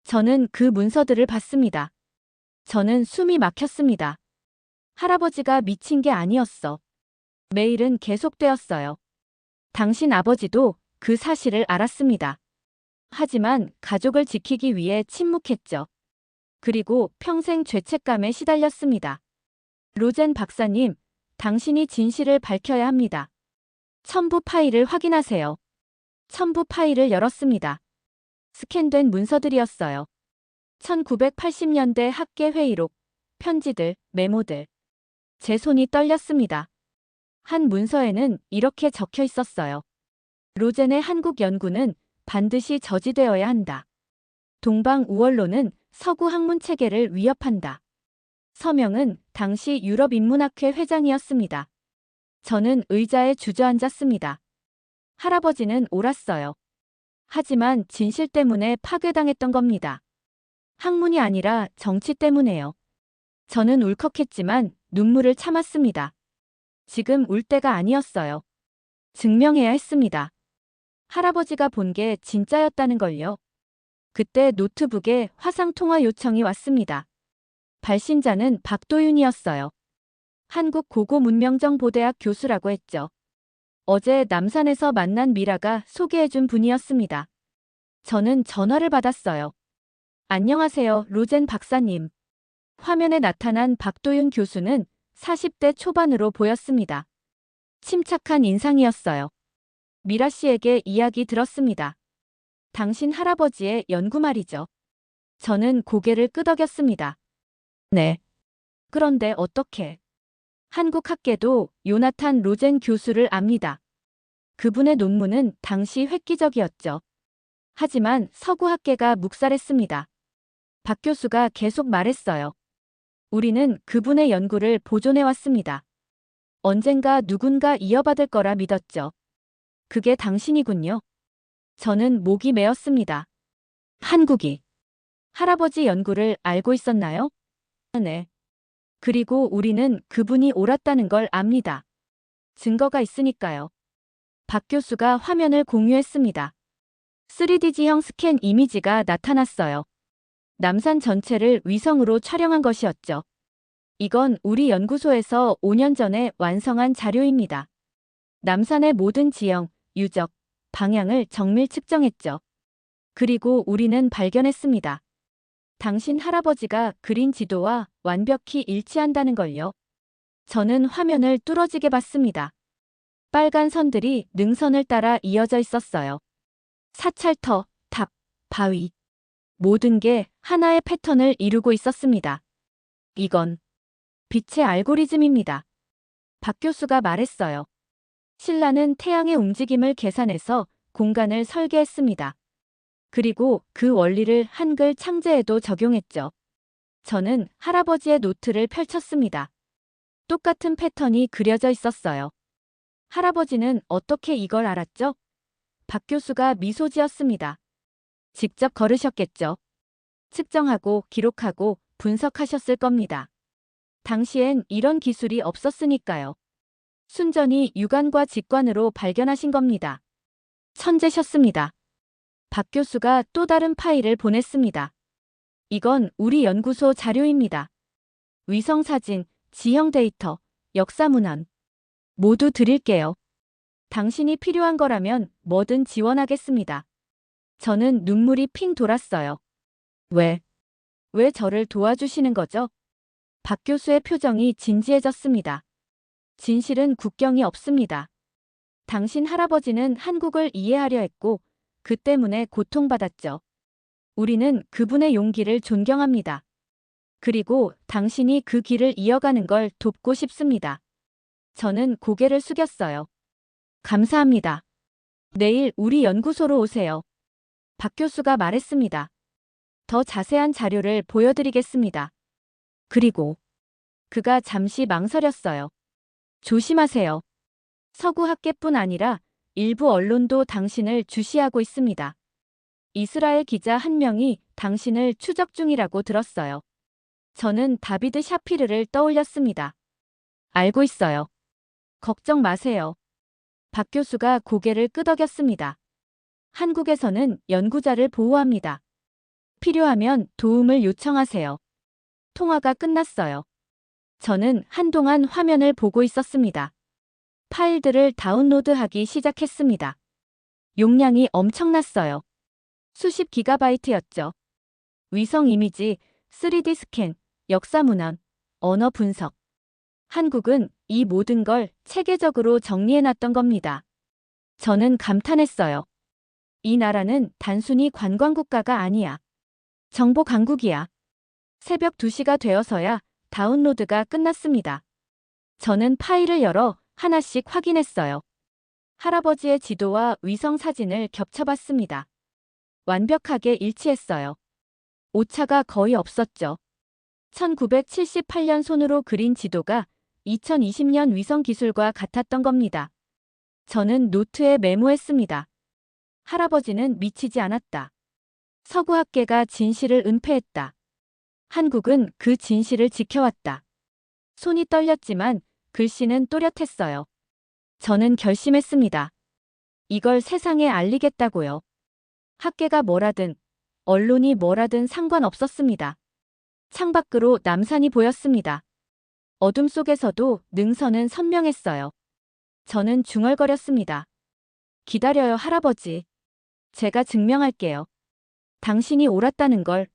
저는 그 문서들을 봤습니다. 저는 숨이 막혔습니다. 할아버지가 미친 게 아니었어. 메일은 계속되었어요. 당신 아버지도 그 사실을 알았습니다. 하지만 가족을 지키기 위해 침묵했죠. 그리고 평생 죄책감에 시달렸습니다. 로젠 박사님, 당신이 진실을 밝혀야 합니다. 첨부 파일을 확인하세요. 첨부 파일을 열었습니다. 스캔된 문서들이었어요. 1980년대 학계 회의록, 편지들, 메모들. 제 손이 떨렸습니다. 한 문서에는 이렇게 적혀 있었어요. 로젠의 한국 연구는 반드시 저지되어야 한다. 동방 우월론은 서구 학문 체계를 위협한다. 서명은 당시 유럽인문학회 회장이었습니다. 저는 의자에 주저앉았습니다. 할아버지는 옳았어요. 하지만 진실 때문에 파괴당했던 겁니다. 학문이 아니라 정치 때문에요. 저는 울컥했지만 눈물을 참았습니다. 지금 울 때가 아니었어요. 증명해야 했습니다. 할아버지가 본 게 진짜였다는 걸요. 그때 노트북에 화상통화 요청이 왔습니다. 발신자는 박도윤이었어요. 한국 고고문명정보대학 교수라고 했죠. 어제 남산에서 만난 미라가 소개해준 분이었습니다. 저는 전화를 받았어요. 안녕하세요, 로젠 박사님. 화면에 나타난 박도윤 교수는 40대 초반으로 보였습니다. 침착한 인상이었어요. 미라 씨에게 이야기 들었습니다. 당신 할아버지의 연구 말이죠. 저는 고개를 끄덕였습니다. 네. 그런데 어떻게? 한국 학계도 요나탄 로젠 교수를 압니다. 그분의 논문은 당시 획기적이었죠. 하지만 서구 학계가 묵살했습니다. 박 교수가 계속 말했어요. 우리는 그분의 연구를 보존해왔습니다. 언젠가 누군가 이어받을 거라 믿었죠. 그게 당신이군요. 저는 목이 메었습니다. 한국이 할아버지 연구를 알고 있었나요? 네. 그리고 우리는 그분이 옳았다는 걸 압니다. 증거가 있으니까요. 박 교수가 화면을 공유했습니다. 3D지형 스캔 이미지가 나타났어요. 남산 전체를 위성으로 촬영한 것이었죠. 이건 우리 연구소에서 5년 전에 완성한 자료입니다. 남산의 모든 지형, 유적, 방향을 정밀 측정했죠. 그리고 우리는 발견했습니다. 당신 할아버지가 그린 지도와 완벽히 일치한다는 걸요. 저는 화면을 뚫어지게 봤습니다. 빨간 선들이 능선을 따라 이어져 있었어요. 사찰터, 탑, 바위. 모든 게 하나의 패턴을 이루고 있었습니다. 이건 빛의 알고리즘입니다. 박 교수가 말했어요. 신라는 태양의 움직임을 계산해서 공간을 설계했습니다. 그리고 그 원리를 한글 창제에도 적용했죠. 저는 할아버지의 노트를 펼쳤습니다. 똑같은 패턴이 그려져 있었어요. 할아버지는 어떻게 이걸 알았죠? 박 교수가 미소 지었습니다. 직접 걸으셨겠죠. 측정하고 기록하고 분석하셨을 겁니다. 당시엔 이런 기술이 없었으니까요. 순전히 육안과 직관으로 발견하신 겁니다. 천재셨습니다. 박 교수가 또 다른 파일을 보냈습니다. 이건 우리 연구소 자료입니다. 위성사진, 지형 데이터, 역사문헌. 모두 드릴게요. 당신이 필요한 거라면 뭐든 지원하겠습니다. 저는 눈물이 핑 돌았어요. 왜 저를 도와주시는 거죠? 박 교수의 표정이 진지해졌습니다. 진실은 국경이 없습니다. 당신 할아버지는 한국을 이해하려 했고 그 때문에 고통받았죠. 우리는 그분의 용기를 존경합니다. 그리고 당신이 그 길을 이어가는 걸 돕고 싶습니다. 저는 고개를 숙였어요. 감사합니다. 내일 우리 연구소로 오세요. 박 교수가 말했습니다. 더 자세한 자료를 보여드리겠습니다. 그리고 그가 잠시 망설였어요. 조심하세요. 서구 학계뿐 아니라 일부 언론도 당신을 주시하고 있습니다. 이스라엘 기자 한 명이 당신을 추적 중이라고 들었어요. 저는 다비드 샤피르를 떠올렸습니다. 알고 있어요. 걱정 마세요. 박 교수가 고개를 끄덕였습니다. 한국에서는 연구자를 보호합니다. 필요하면 도움을 요청하세요. 통화가 끝났어요. 저는 한동안 화면을 보고 있었습니다. 파일들을 다운로드하기 시작했습니다. 용량이 엄청났어요. 수십 기가바이트였죠. 위성 이미지, 3D 스캔, 역사문헌, 언어 분석. 한국은 이 모든 걸 체계적으로 정리해놨던 겁니다. 저는 감탄했어요. 이 나라는 단순히 관광국가가 아니야. 정보 강국이야. 새벽 2시가 되어서야 다운로드가 끝났습니다. 저는 파일을 열어 하나씩 확인했어요. 할아버지의 지도와 위성 사진을 겹쳐봤습니다. 완벽하게 일치했어요. 오차가 거의 없었죠. 1978년 손으로 그린 지도가 2020년 위성 기술과 같았던 겁니다. 저는 노트에 메모했습니다. 할아버지는 미치지 않았다. 서구학계가 진실을 은폐했다. 한국은 그 진실을 지켜왔다. 손이 떨렸지만 글씨는 또렷했어요. 저는 결심했습니다. 이걸 세상에 알리겠다고요. 학계가 뭐라든 언론이 뭐라든 상관없었습니다. 창밖으로 남산이 보였습니다. 어둠 속에서도 능선은 선명했어요. 저는 중얼거렸습니다. 기다려요, 할아버지. 제가 증명할게요. 당신이 옳았다는 걸.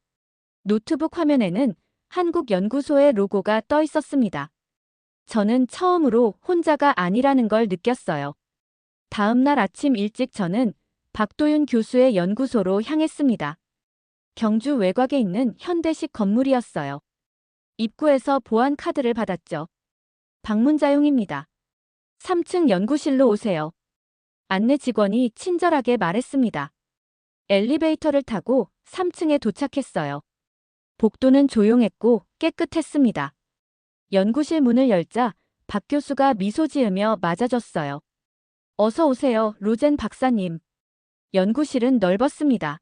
노트북 화면에는 한국연구소의 로고가 떠 있었습니다. 저는 처음으로 혼자가 아니라는 걸 느꼈어요. 다음 날 아침 일찍 저는 박도윤 교수의 연구소로 향했습니다. 경주 외곽에 있는 현대식 건물이었어요. 입구에서 보안 카드를 받았죠. 방문자용입니다. 3층 연구실로 오세요. 안내 직원이 친절하게 말했습니다. 엘리베이터를 타고 3층에 도착했어요. 복도는 조용했고 깨끗했습니다. 연구실 문을 열자 박 교수가 미소 지으며 맞아줬어요. 어서 오세요, 로젠 박사님. 연구실은 넓었습니다.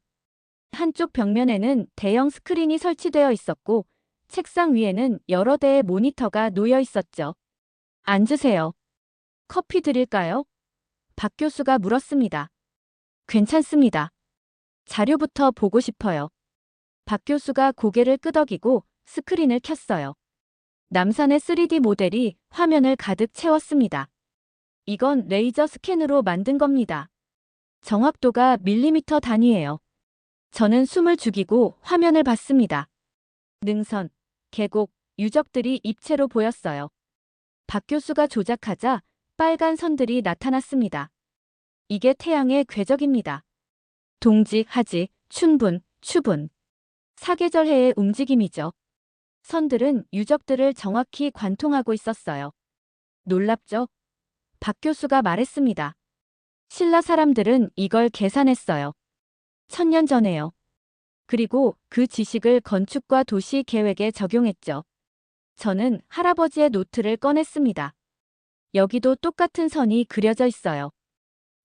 한쪽 벽면에는 대형 스크린이 설치되어 있었고 책상 위에는 여러 대의 모니터가 놓여 있었죠. 앉으세요. 커피 드릴까요? 박 교수가 물었습니다. 괜찮습니다. 자료부터 보고 싶어요. 박 교수가 고개를 끄덕이고 스크린을 켰어요. 남산의 3D 모델이 화면을 가득 채웠습니다. 이건 레이저 스캔으로 만든 겁니다. 정확도가 밀리미터 단위예요. 저는 숨을 죽이고 화면을 봤습니다. 능선, 계곡, 유적들이 입체로 보였어요. 박 교수가 조작하자 빨간 선들이 나타났습니다. 이게 태양의 궤적입니다. 동지, 하지, 춘분, 추분. 사계절 해의 움직임이죠. 선들은 유적들을 정확히 관통하고 있었어요. 놀랍죠? 박 교수가 말했습니다. 신라 사람들은 이걸 계산했어요. 1000년 전에요. 그리고 그 지식을 건축과 도시 계획에 적용했죠. 저는 할아버지의 노트를 꺼냈습니다. 여기도 똑같은 선이 그려져 있어요.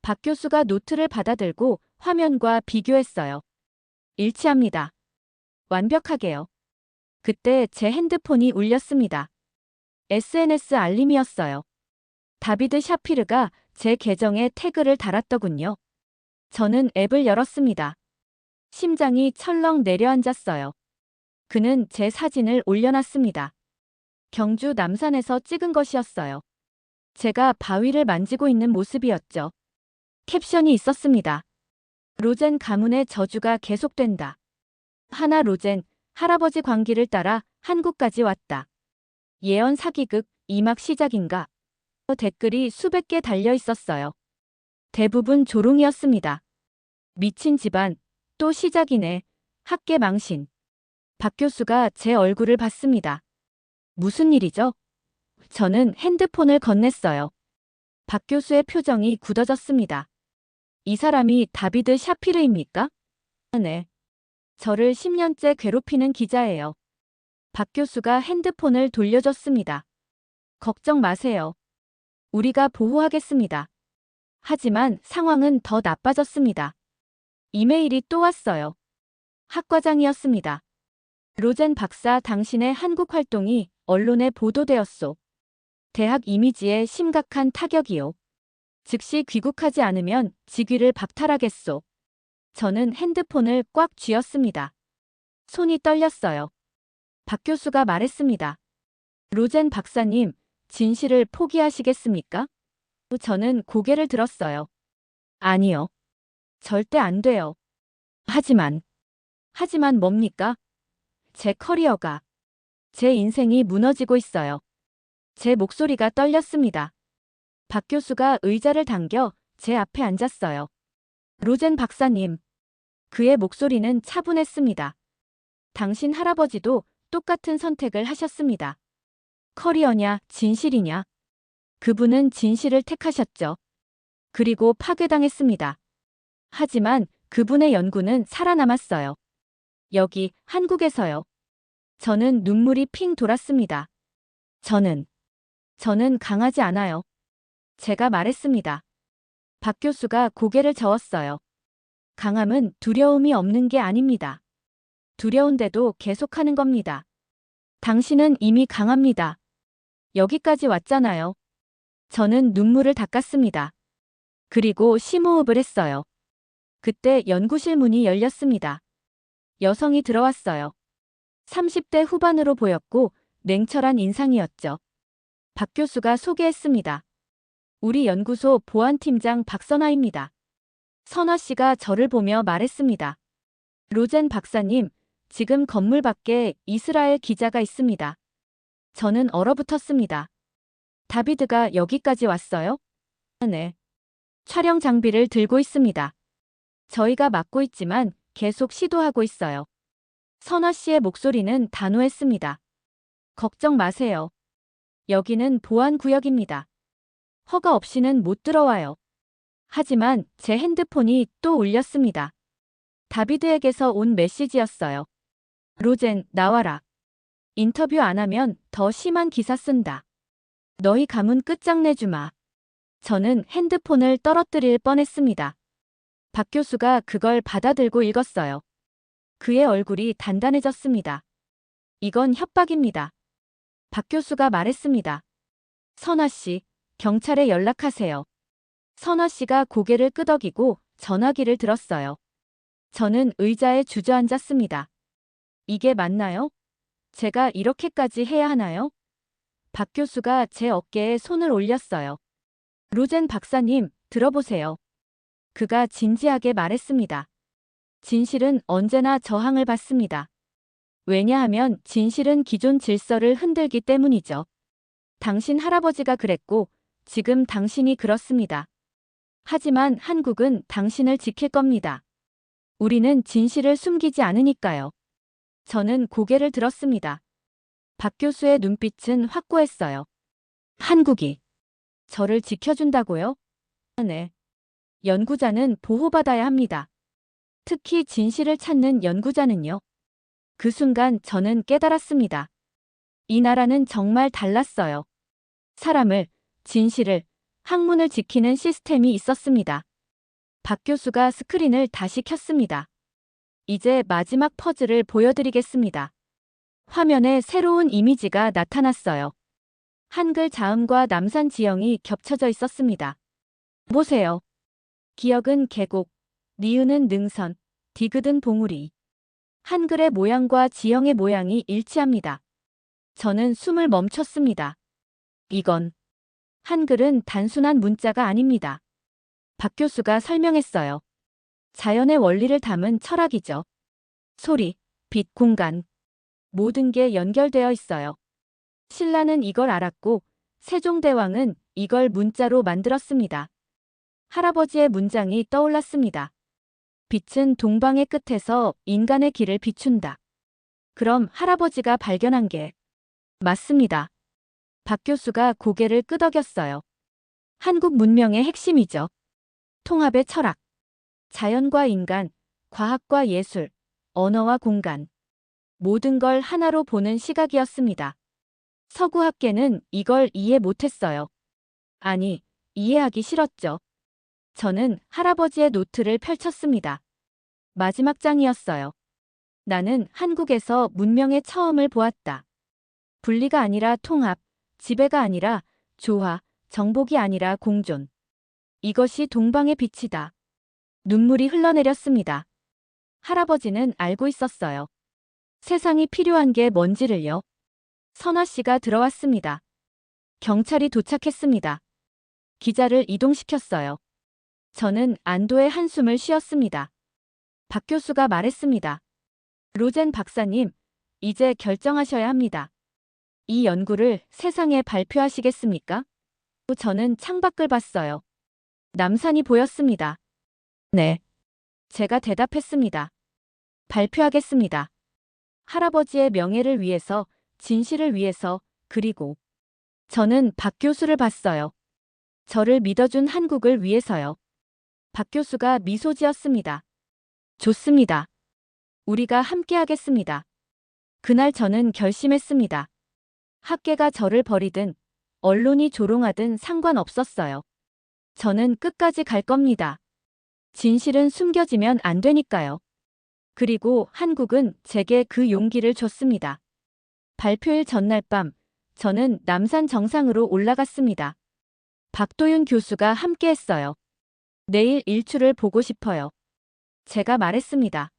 박 교수가 노트를 받아들고 화면과 비교했어요. 일치합니다. 완벽하게요. 그때 제 핸드폰이 울렸습니다. SNS 알림이었어요. 다비드 샤피르가 제 계정에 태그를 달았더군요. 저는 앱을 열었습니다. 심장이 철렁 내려앉았어요. 그는 제 사진을 올려놨습니다. 경주 남산에서 찍은 것이었어요. 제가 바위를 만지고 있는 모습이었죠. 캡션이 있었습니다. 로젠 가문의 저주가 계속된다. 하나 로젠, 할아버지 광기를 따라 한국까지 왔다. 예언 사기극, 이막 시작인가? 댓글이 수백 개 달려 있었어요. 대부분 조롱이었습니다. 미친 집안, 또 시작이네. 학계 망신. 박 교수가 제 얼굴을 봤습니다. 무슨 일이죠? 저는 핸드폰을 건넸어요. 박 교수의 표정이 굳어졌습니다. 이 사람이 다비드 샤피르입니까? 네. 저를 10년째 괴롭히는 기자예요. 박 교수가 핸드폰을 돌려줬습니다. 걱정 마세요. 우리가 보호하겠습니다. 하지만 상황은 더 나빠졌습니다. 이메일이 또 왔어요. 학과장이었습니다. 로젠 박사, 당신의 한국 활동이 언론에 보도되었소. 대학 이미지에 심각한 타격이요. 즉시 귀국하지 않으면 직위를 박탈하겠소. 저는 핸드폰을 꽉 쥐었습니다. 손이 떨렸어요. 박 교수가 말했습니다. 로젠 박사님, 진실을 포기하시겠습니까? 저는 고개를 들었어요. 아니요. 절대 안 돼요. 하지만 뭡니까? 제 커리어가, 제 인생이 무너지고 있어요. 제 목소리가 떨렸습니다. 박 교수가 의자를 당겨 제 앞에 앉았어요. 로젠 박사님. 그의 목소리는 차분했습니다. 당신 할아버지도 똑같은 선택을 하셨습니다. 커리어냐, 진실이냐. 그분은 진실을 택하셨죠. 그리고 파괴당했습니다. 하지만 그분의 연구는 살아남았어요. 여기, 한국에서요. 저는 눈물이 핑 돌았습니다. 저는 강하지 않아요. 제가 말했습니다. 박 교수가 고개를 저었어요. 강함은 두려움이 없는 게 아닙니다. 두려운데도 계속하는 겁니다. 당신은 이미 강합니다. 여기까지 왔잖아요. 저는 눈물을 닦았습니다. 그리고 심호흡을 했어요. 그때 연구실 문이 열렸습니다. 여성이 들어왔어요. 30대 후반으로 보였고 냉철한 인상이었죠. 박 교수가 소개했습니다. 우리 연구소 보안팀장 박선화입니다. 선화 씨가 저를 보며 말했습니다. 로젠 박사님, 지금 건물 밖에 이스라엘 기자가 있습니다. 저는 얼어붙었습니다. 다비드가 여기까지 왔어요? 네. 촬영 장비를 들고 있습니다. 저희가 막고 있지만 계속 시도하고 있어요. 선화 씨의 목소리는 단호했습니다. 걱정 마세요. 여기는 보안 구역입니다. 허가 없이는 못 들어와요. 하지만 제 핸드폰이 또 울렸습니다. 다비드에게서 온 메시지였어요. 로젠, 나와라. 인터뷰 안 하면 더 심한 기사 쓴다. 너희 가문 끝장내주마. 저는 핸드폰을 떨어뜨릴 뻔했습니다. 박 교수가 그걸 받아들고 읽었어요. 그의 얼굴이 단단해졌습니다. 이건 협박입니다. 박 교수가 말했습니다. 선화 씨, 경찰에 연락하세요. 선화 씨가 고개를 끄덕이고 전화기를 들었어요. 저는 의자에 주저앉았습니다. 이게 맞나요? 제가 이렇게까지 해야 하나요? 박 교수가 제 어깨에 손을 올렸어요. 로젠 박사님, 들어보세요. 그가 진지하게 말했습니다. 진실은 언제나 저항을 받습니다. 왜냐하면 진실은 기존 질서를 흔들기 때문이죠. 당신 할아버지가 그랬고 지금 당신이 그렇습니다. 하지만 한국은 당신을 지킬 겁니다. 우리는 진실을 숨기지 않으니까요. 저는 고개를 들었습니다. 박 교수의 눈빛은 확고했어요. 한국이 저를 지켜준다고요? 네. 연구자는 보호받아야 합니다. 특히 진실을 찾는 연구자는요. 그 순간 저는 깨달았습니다. 이 나라는 정말 달랐어요. 사람을, 진실을, 학문을 지키는 시스템이 있었습니다. 박 교수가 스크린을 다시 켰습니다. 이제 마지막 퍼즐을 보여드리겠습니다. 화면에 새로운 이미지가 나타났어요. 한글 자음과 남산 지형이 겹쳐져 있었습니다. 보세요. 기역은 계곡, 니은은 능선, 디귿은 봉우리. 한글의 모양과 지형의 모양이 일치합니다. 저는 숨을 멈췄습니다. 이건 한글은 단순한 문자가 아닙니다. 박 교수가 설명했어요. 자연의 원리를 담은 철학이죠. 소리, 빛, 공간. 모든 게 연결되어 있어요. 신라는 이걸 알았고 세종대왕은 이걸 문자로 만들었습니다. 할아버지의 문장이 떠올랐습니다. 빛은 동방의 끝에서 인간의 길을 비춘다. 그럼 할아버지가 발견한 게 맞습니다. 박 교수가 고개를 끄덕였어요. 한국 문명의 핵심이죠. 통합의 철학. 자연과 인간, 과학과 예술, 언어와 공간. 모든 걸 하나로 보는 시각이었습니다. 서구학계는 이걸 이해 못했어요. 아니, 이해하기 싫었죠. 저는 할아버지의 노트를 펼쳤습니다. 마지막 장이었어요. 나는 한국에서 문명의 처음을 보았다. 분리가 아니라 통합, 지배가 아니라 조화, 정복이 아니라 공존. 이것이 동방의 빛이다. 눈물이 흘러내렸습니다. 할아버지는 알고 있었어요. 세상이 필요한 게 뭔지를요. 선화 씨가 들어왔습니다. 경찰이 도착했습니다. 기자를 이동시켰어요. 저는 안도의 한숨을 쉬었습니다. 박 교수가 말했습니다. 로젠 박사님, 이제 결정하셔야 합니다. 이 연구를 세상에 발표하시겠습니까? 저는 창밖을 봤어요. 남산이 보였습니다. 네. 제가 대답했습니다. 발표하겠습니다. 할아버지의 명예를 위해서, 진실을 위해서, 그리고 저는 박 교수를 봤어요. 저를 믿어준 한국을 위해서요. 박 교수가 미소 지었습니다. 좋습니다. 우리가 함께 하겠습니다. 그날 저는 결심했습니다. 학계가 저를 버리든 언론이 조롱하든 상관없었어요. 저는 끝까지 갈 겁니다. 진실은 숨겨지면 안 되니까요. 그리고 한국은 제게 그 용기를 줬습니다. 발표일 전날 밤, 저는 남산 정상으로 올라갔습니다. 박도윤 교수가 함께했어요. 내일 일출을 보고 싶어요. 제가 말했습니다.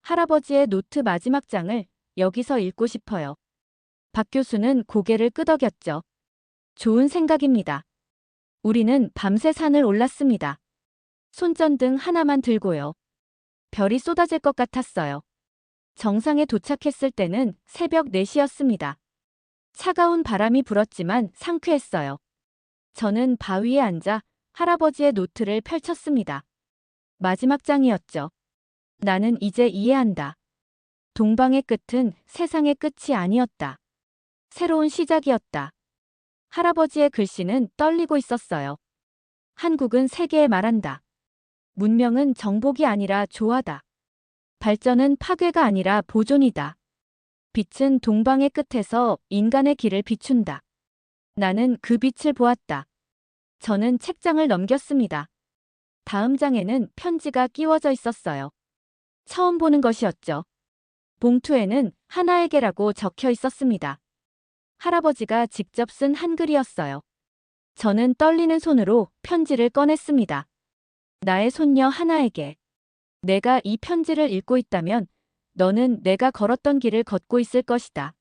할아버지의 노트 마지막 장을 여기서 읽고 싶어요. 박 교수는 고개를 끄덕였죠. 좋은 생각입니다. 우리는 밤새 산을 올랐습니다. 손전등 하나만 들고요. 별이 쏟아질 것 같았어요. 정상에 도착했을 때는 새벽 4시였습니다. 차가운 바람이 불었지만 상쾌했어요. 저는 바위에 앉아 할아버지의 노트를 펼쳤습니다. 마지막 장이었죠. 나는 이제 이해한다. 동방의 끝은 세상의 끝이 아니었다. 새로운 시작이었다. 할아버지의 글씨는 떨리고 있었어요. 한국은 세계에 말한다. 문명은 정복이 아니라 조화다. 발전은 파괴가 아니라 보존이다. 빛은 동방의 끝에서 인간의 길을 비춘다. 나는 그 빛을 보았다. 저는 책장을 넘겼습니다. 다음 장에는 편지가 끼워져 있었어요. 처음 보는 것이었죠. 봉투에는 하나에게라고 적혀 있었습니다. 할아버지가 직접 쓴 한글이었어요. 저는 떨리는 손으로 편지를 꺼냈습니다. 나의 손녀 하나에게. 내가 이 편지를 읽고 있다면 너는 내가 걸었던 길을 걷고 있을 것이다.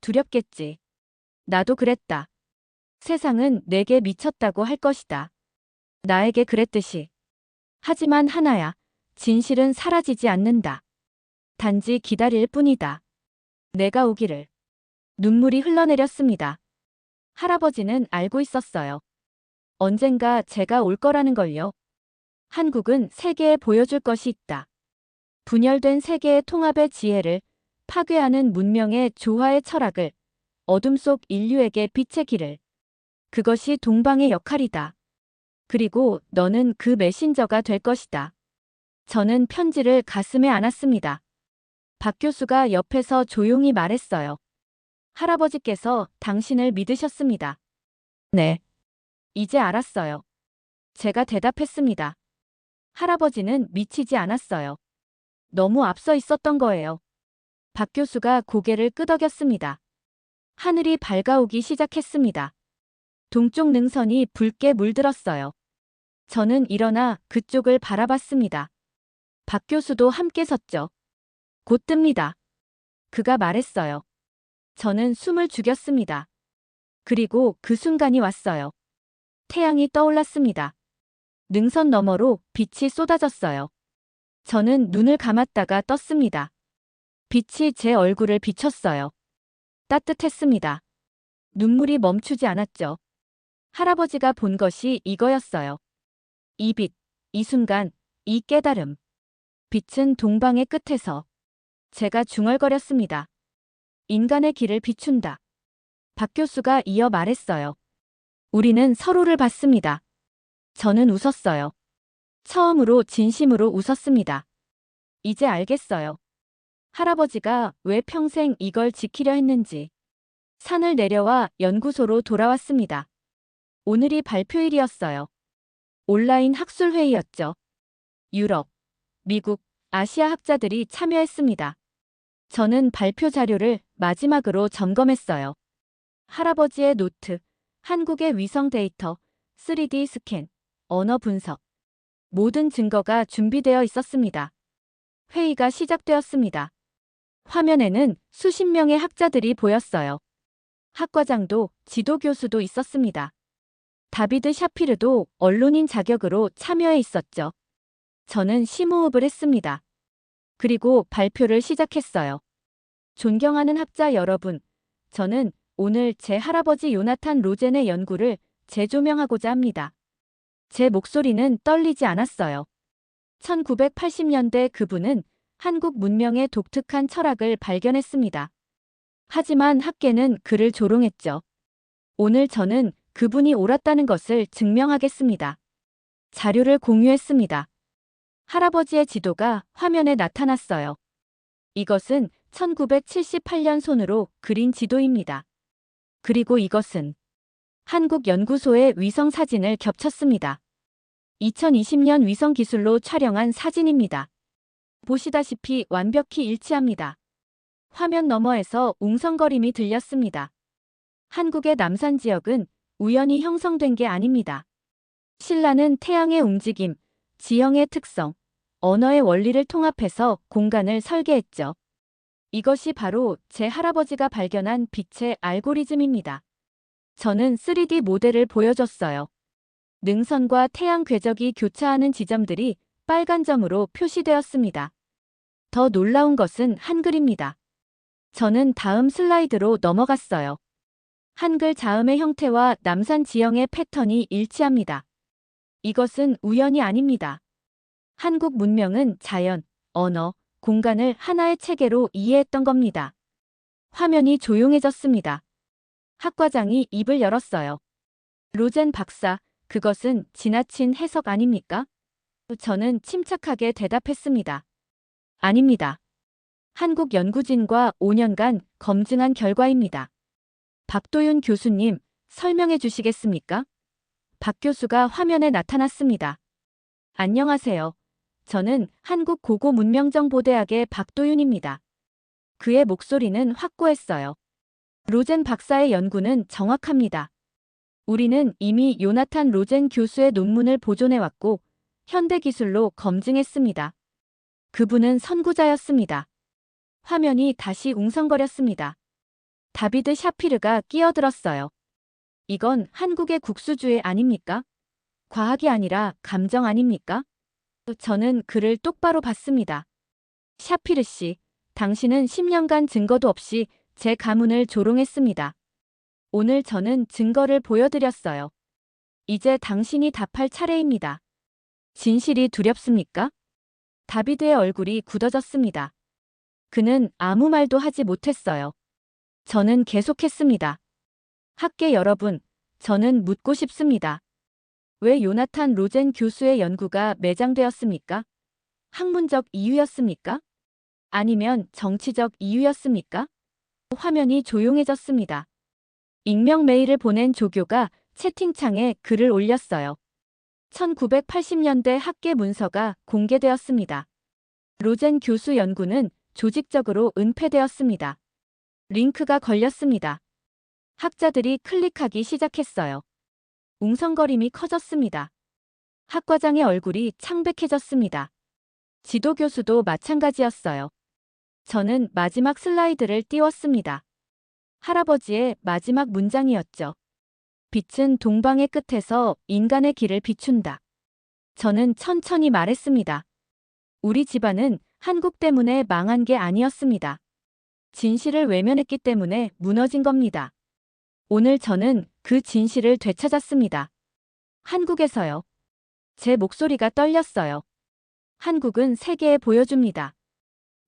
두렵겠지. 나도 그랬다. 세상은 내게 미쳤다고 할 것이다. 나에게 그랬듯이. 하지만 하나야, 진실은 사라지지 않는다. 단지 기다릴 뿐이다. 내가 오기를. 눈물이 흘러내렸습니다. 할아버지는 알고 있었어요. 언젠가 제가 올 거라는 걸요. 한국은 세계에 보여줄 것이 있다. 분열된 세계의 통합의 지혜를, 파괴하는 문명의 조화의 철학을, 어둠 속 인류에게 빛의 길을. 그것이 동방의 역할이다. 그리고 너는 그 메신저가 될 것이다. 저는 편지를 가슴에 안았습니다. 박 교수가 옆에서 조용히 말했어요. 할아버지께서 당신을 믿으셨습니다. 네. 이제 알았어요. 제가 대답했습니다. 할아버지는 미치지 않았어요. 너무 앞서 있었던 거예요. 박 교수가 고개를 끄덕였습니다. 하늘이 밝아오기 시작했습니다. 동쪽 능선이 붉게 물들었어요. 저는 일어나 그쪽을 바라봤습니다. 박 교수도 함께 섰죠. 곧 뜹니다. 그가 말했어요. 저는 숨을 죽였습니다. 그리고 그 순간이 왔어요. 태양이 떠올랐습니다. 능선 너머로 빛이 쏟아졌어요. 저는 눈을 감았다가 떴습니다. 빛이 제 얼굴을 비췄어요. 따뜻했습니다. 눈물이 멈추지 않았죠. 할아버지가 본 것이 이거였어요. 이 빛, 이 순간, 이 깨달음. 빛은 동방의 끝에서. 제가 중얼거렸습니다. 인간의 길을 비춘다. 박 교수가 이어 말했어요. 우리는 서로를 봤습니다. 저는 웃었어요. 처음으로 진심으로 웃었습니다. 이제 알겠어요. 할아버지가 왜 평생 이걸 지키려 했는지. 산을 내려와 연구소로 돌아왔습니다. 오늘이 발표일이었어요. 온라인 학술회의였죠. 유럽, 미국, 아시아 학자들이 참여했습니다. 저는 발표 자료를 마지막으로 점검했어요. 할아버지의 노트, 한국의 위성 데이터, 3D 스캔, 언어 분석. 모든 증거가 준비되어 있었습니다. 회의가 시작되었습니다. 화면에는 수십 명의 학자들이 보였어요. 학과장도 지도 교수도 있었습니다. 다비드 샤피르도 언론인 자격으로 참여해 있었죠. 저는 심호흡을 했습니다. 그리고 발표를 시작했어요. 존경하는 학자 여러분, 저는 오늘 제 할아버지 요나탄 로젠의 연구를 재조명하고자 합니다. 제 목소리는 떨리지 않았어요. 1980년대 그분은 한국 문명의 독특한 철학을 발견했습니다. 하지만 학계는 그를 조롱했죠. 오늘 저는 그분이 옳았다는 것을 증명하겠습니다. 자료를 공유했습니다. 할아버지의 지도가 화면에 나타났어요. 이것은 1978년 손으로 그린 지도입니다. 그리고 이것은 한국연구소의 위성 사진을 겹쳤습니다. 2020년 위성 기술로 촬영한 사진입니다. 보시다시피 완벽히 일치합니다. 화면 너머에서 웅성거림이 들렸습니다. 한국의 남산 지역은 우연히 형성된 게 아닙니다. 신라는 태양의 움직임, 지형의 특성, 언어의 원리를 통합해서 공간을 설계했죠. 이것이 바로 제 할아버지가 발견한 빛의 알고리즘입니다. 저는 3D 모델을 보여줬어요. 능선과 태양 궤적이 교차하는 지점들이 빨간 점으로 표시되었습니다. 더 놀라운 것은 한글입니다. 저는 다음 슬라이드로 넘어갔어요. 한글 자음의 형태와 남산 지형의 패턴이 일치합니다. 이것은 우연이 아닙니다. 한국 문명은 자연, 언어, 공간을 하나의 체계로 이해했던 겁니다. 화면이 조용해졌습니다. 학과장이 입을 열었어요. 로젠 박사, 그것은 지나친 해석 아닙니까? 저는 침착하게 대답했습니다. 아닙니다. 한국 연구진과 5년간 검증한 결과입니다. 박도윤 교수님, 설명해 주시겠습니까? 박 교수가 화면에 나타났습니다. 안녕하세요. 저는 한국고고문명정보대학의 박도윤입니다. 그의 목소리는 확고했어요. 로젠 박사의 연구는 정확합니다. 우리는 이미 요나탄 로젠 교수의 논문을 보존해왔고 현대기술로 검증했습니다. 그분은 선구자였습니다. 화면이 다시 웅성거렸습니다. 다비드 샤피르가 끼어들었어요. 이건 한국의 국수주의 아닙니까? 과학이 아니라 감정 아닙니까? 저는 그를 똑바로 봤습니다. 샤피르 씨, 당신은 10년간 증거도 없이 제 가문을 조롱했습니다. 오늘 저는 증거를 보여드렸어요. 이제 당신이 답할 차례입니다. 진실이 두렵습니까? 다비드의 얼굴이 굳어졌습니다. 그는 아무 말도 하지 못했어요. 저는 계속했습니다. 학계 여러분, 저는 묻고 싶습니다. 왜 요나탄 로젠 교수의 연구가 매장되었습니까? 학문적 이유였습니까? 아니면 정치적 이유였습니까? 화면이 조용해졌습니다. 익명 메일을 보낸 조교가 채팅창에 글을 올렸어요. 1980년대 학계 문서가 공개되었습니다. 로젠 교수 연구는 조직적으로 은폐되었습니다. 링크가 걸렸습니다. 학자들이 클릭하기 시작했어요. 웅성거림이 커졌습니다. 학과장의 얼굴이 창백해졌습니다. 지도교수도 마찬가지였어요. 저는 마지막 슬라이드를 띄웠습니다. 할아버지의 마지막 문장이었죠. 빛은 동방의 끝에서 인간의 길을 비춘다. 저는 천천히 말했습니다. 우리 집안은 한국 때문에 망한 게 아니었습니다. 진실을 외면했기 때문에 무너진 겁니다. 오늘 저는 그 진실을 되찾았습니다. 한국에서요. 제 목소리가 떨렸어요. 한국은 세계에 보여줍니다.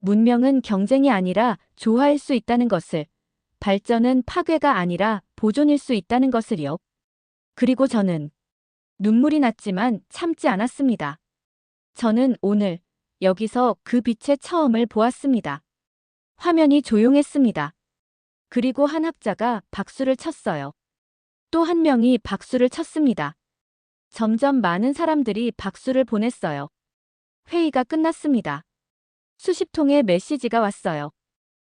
문명은 경쟁이 아니라 조화일 수 있다는 것을, 발전은 파괴가 아니라 보존일 수 있다는 것을요. 그리고 저는 눈물이 났지만 참지 않았습니다. 저는 오늘 여기서 그 빛의 처음을 보았습니다. 화면이 조용했습니다. 그리고 한 학자가 박수를 쳤어요. 또 한 명이 박수를 쳤습니다. 점점 많은 사람들이 박수를 보냈어요. 회의가 끝났습니다. 수십 통의 메시지가 왔어요.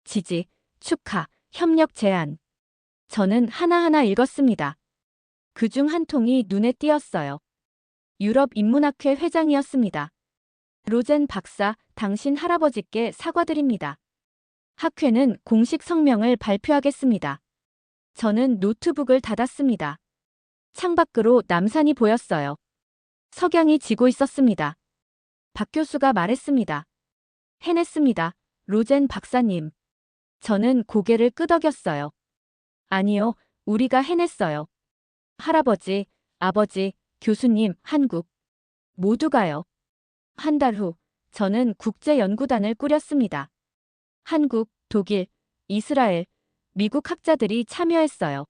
지지, 축하, 협력 제안. 저는 하나하나 읽었습니다. 그중 한 통이 눈에 띄었어요. 유럽 인문학회 회장이었습니다. 로젠 박사, 당신 할아버지께 사과드립니다. 학회는 공식 성명을 발표하겠습니다. 저는 노트북을 닫았습니다. 창밖으로 남산이 보였어요. 석양이 지고 있었습니다. 박 교수가 말했습니다. 해냈습니다. 로젠 박사님. 저는 고개를 끄덕였어요. 아니요, 우리가 해냈어요. 할아버지, 아버지, 교수님, 한국. 모두가요. 한 달 후, 저는 국제연구단을 꾸렸습니다. 한국, 독일, 이스라엘, 미국 학자들이 참여했어요.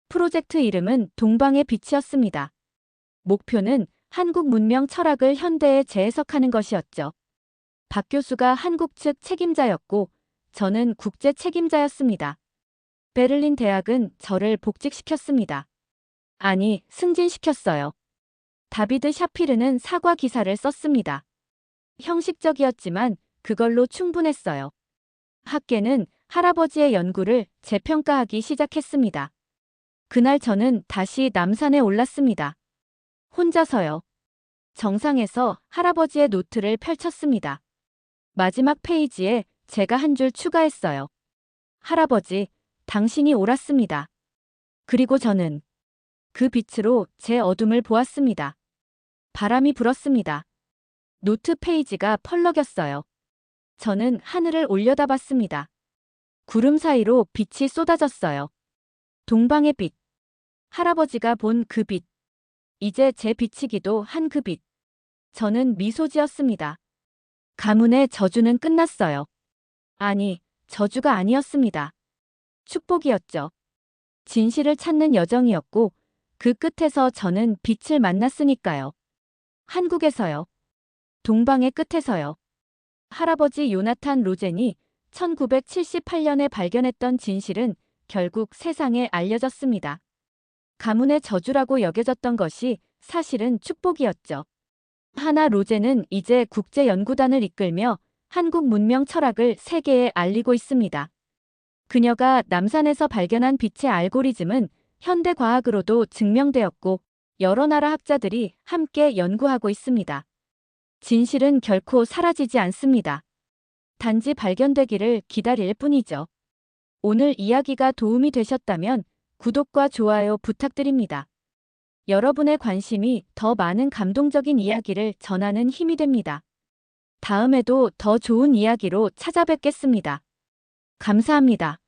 프로젝트 이름은 동방의 빛이었습니다. 목표는 한국 문명 철학을 현대에 재해석하는 것이었죠. 박 교수가 한국 측 책임자였고 저는 국제 책임자였습니다. 베를린 대학은 저를 복직시켰습니다. 아니, 승진시켰어요. 다비드 샤피르는 사과 기사를 썼습니다. 형식적이었지만 그걸로 충분했어요. 학계는 할아버지의 연구를 재평가하기 시작했습니다. 그날 저는 다시 남산에 올랐습니다. 혼자서요. 정상에서 할아버지의 노트를 펼쳤습니다. 마지막 페이지에 제가 한 줄 추가했어요. 할아버지, 당신이 옳았습니다. 그리고 저는 그 빛으로 제 어둠을 보았습니다. 바람이 불었습니다. 노트 페이지가 펄럭였어요. 저는 하늘을 올려다봤습니다. 구름 사이로 빛이 쏟아졌어요. 동방의 빛. 할아버지가 본 그 빛. 이제 제 빛이기도 한 그 빛. 저는 미소 지었습니다. 가문의 저주는 끝났어요. 아니, 저주가 아니었습니다. 축복이었죠. 진실을 찾는 여정이었고 그 끝에서 저는 빛을 만났으니까요. 한국에서요. 동방의 끝에서요. 할아버지 요나탄 로젠이 1978년에 발견했던 진실은 결국 세상에 알려졌습니다. 가문의 저주라고 여겨졌던 것이 사실은 축복이었죠. 하나 로젠은 이제 국제연구단을 이끌며 한국 문명 철학을 세계에 알리고 있습니다. 그녀가 남산에서 발견한 빛의 알고리즘은 현대 과학으로도 증명되었고 여러 나라 학자들이 함께 연구하고 있습니다. 진실은 결코 사라지지 않습니다. 단지 발견되기를 기다릴 뿐이죠. 오늘 이야기가 도움이 되셨다면 구독과 좋아요 부탁드립니다. 여러분의 관심이 더 많은 감동적인 이야기를 전하는 힘이 됩니다. 다음에도 더 좋은 이야기로 찾아뵙겠습니다. 감사합니다.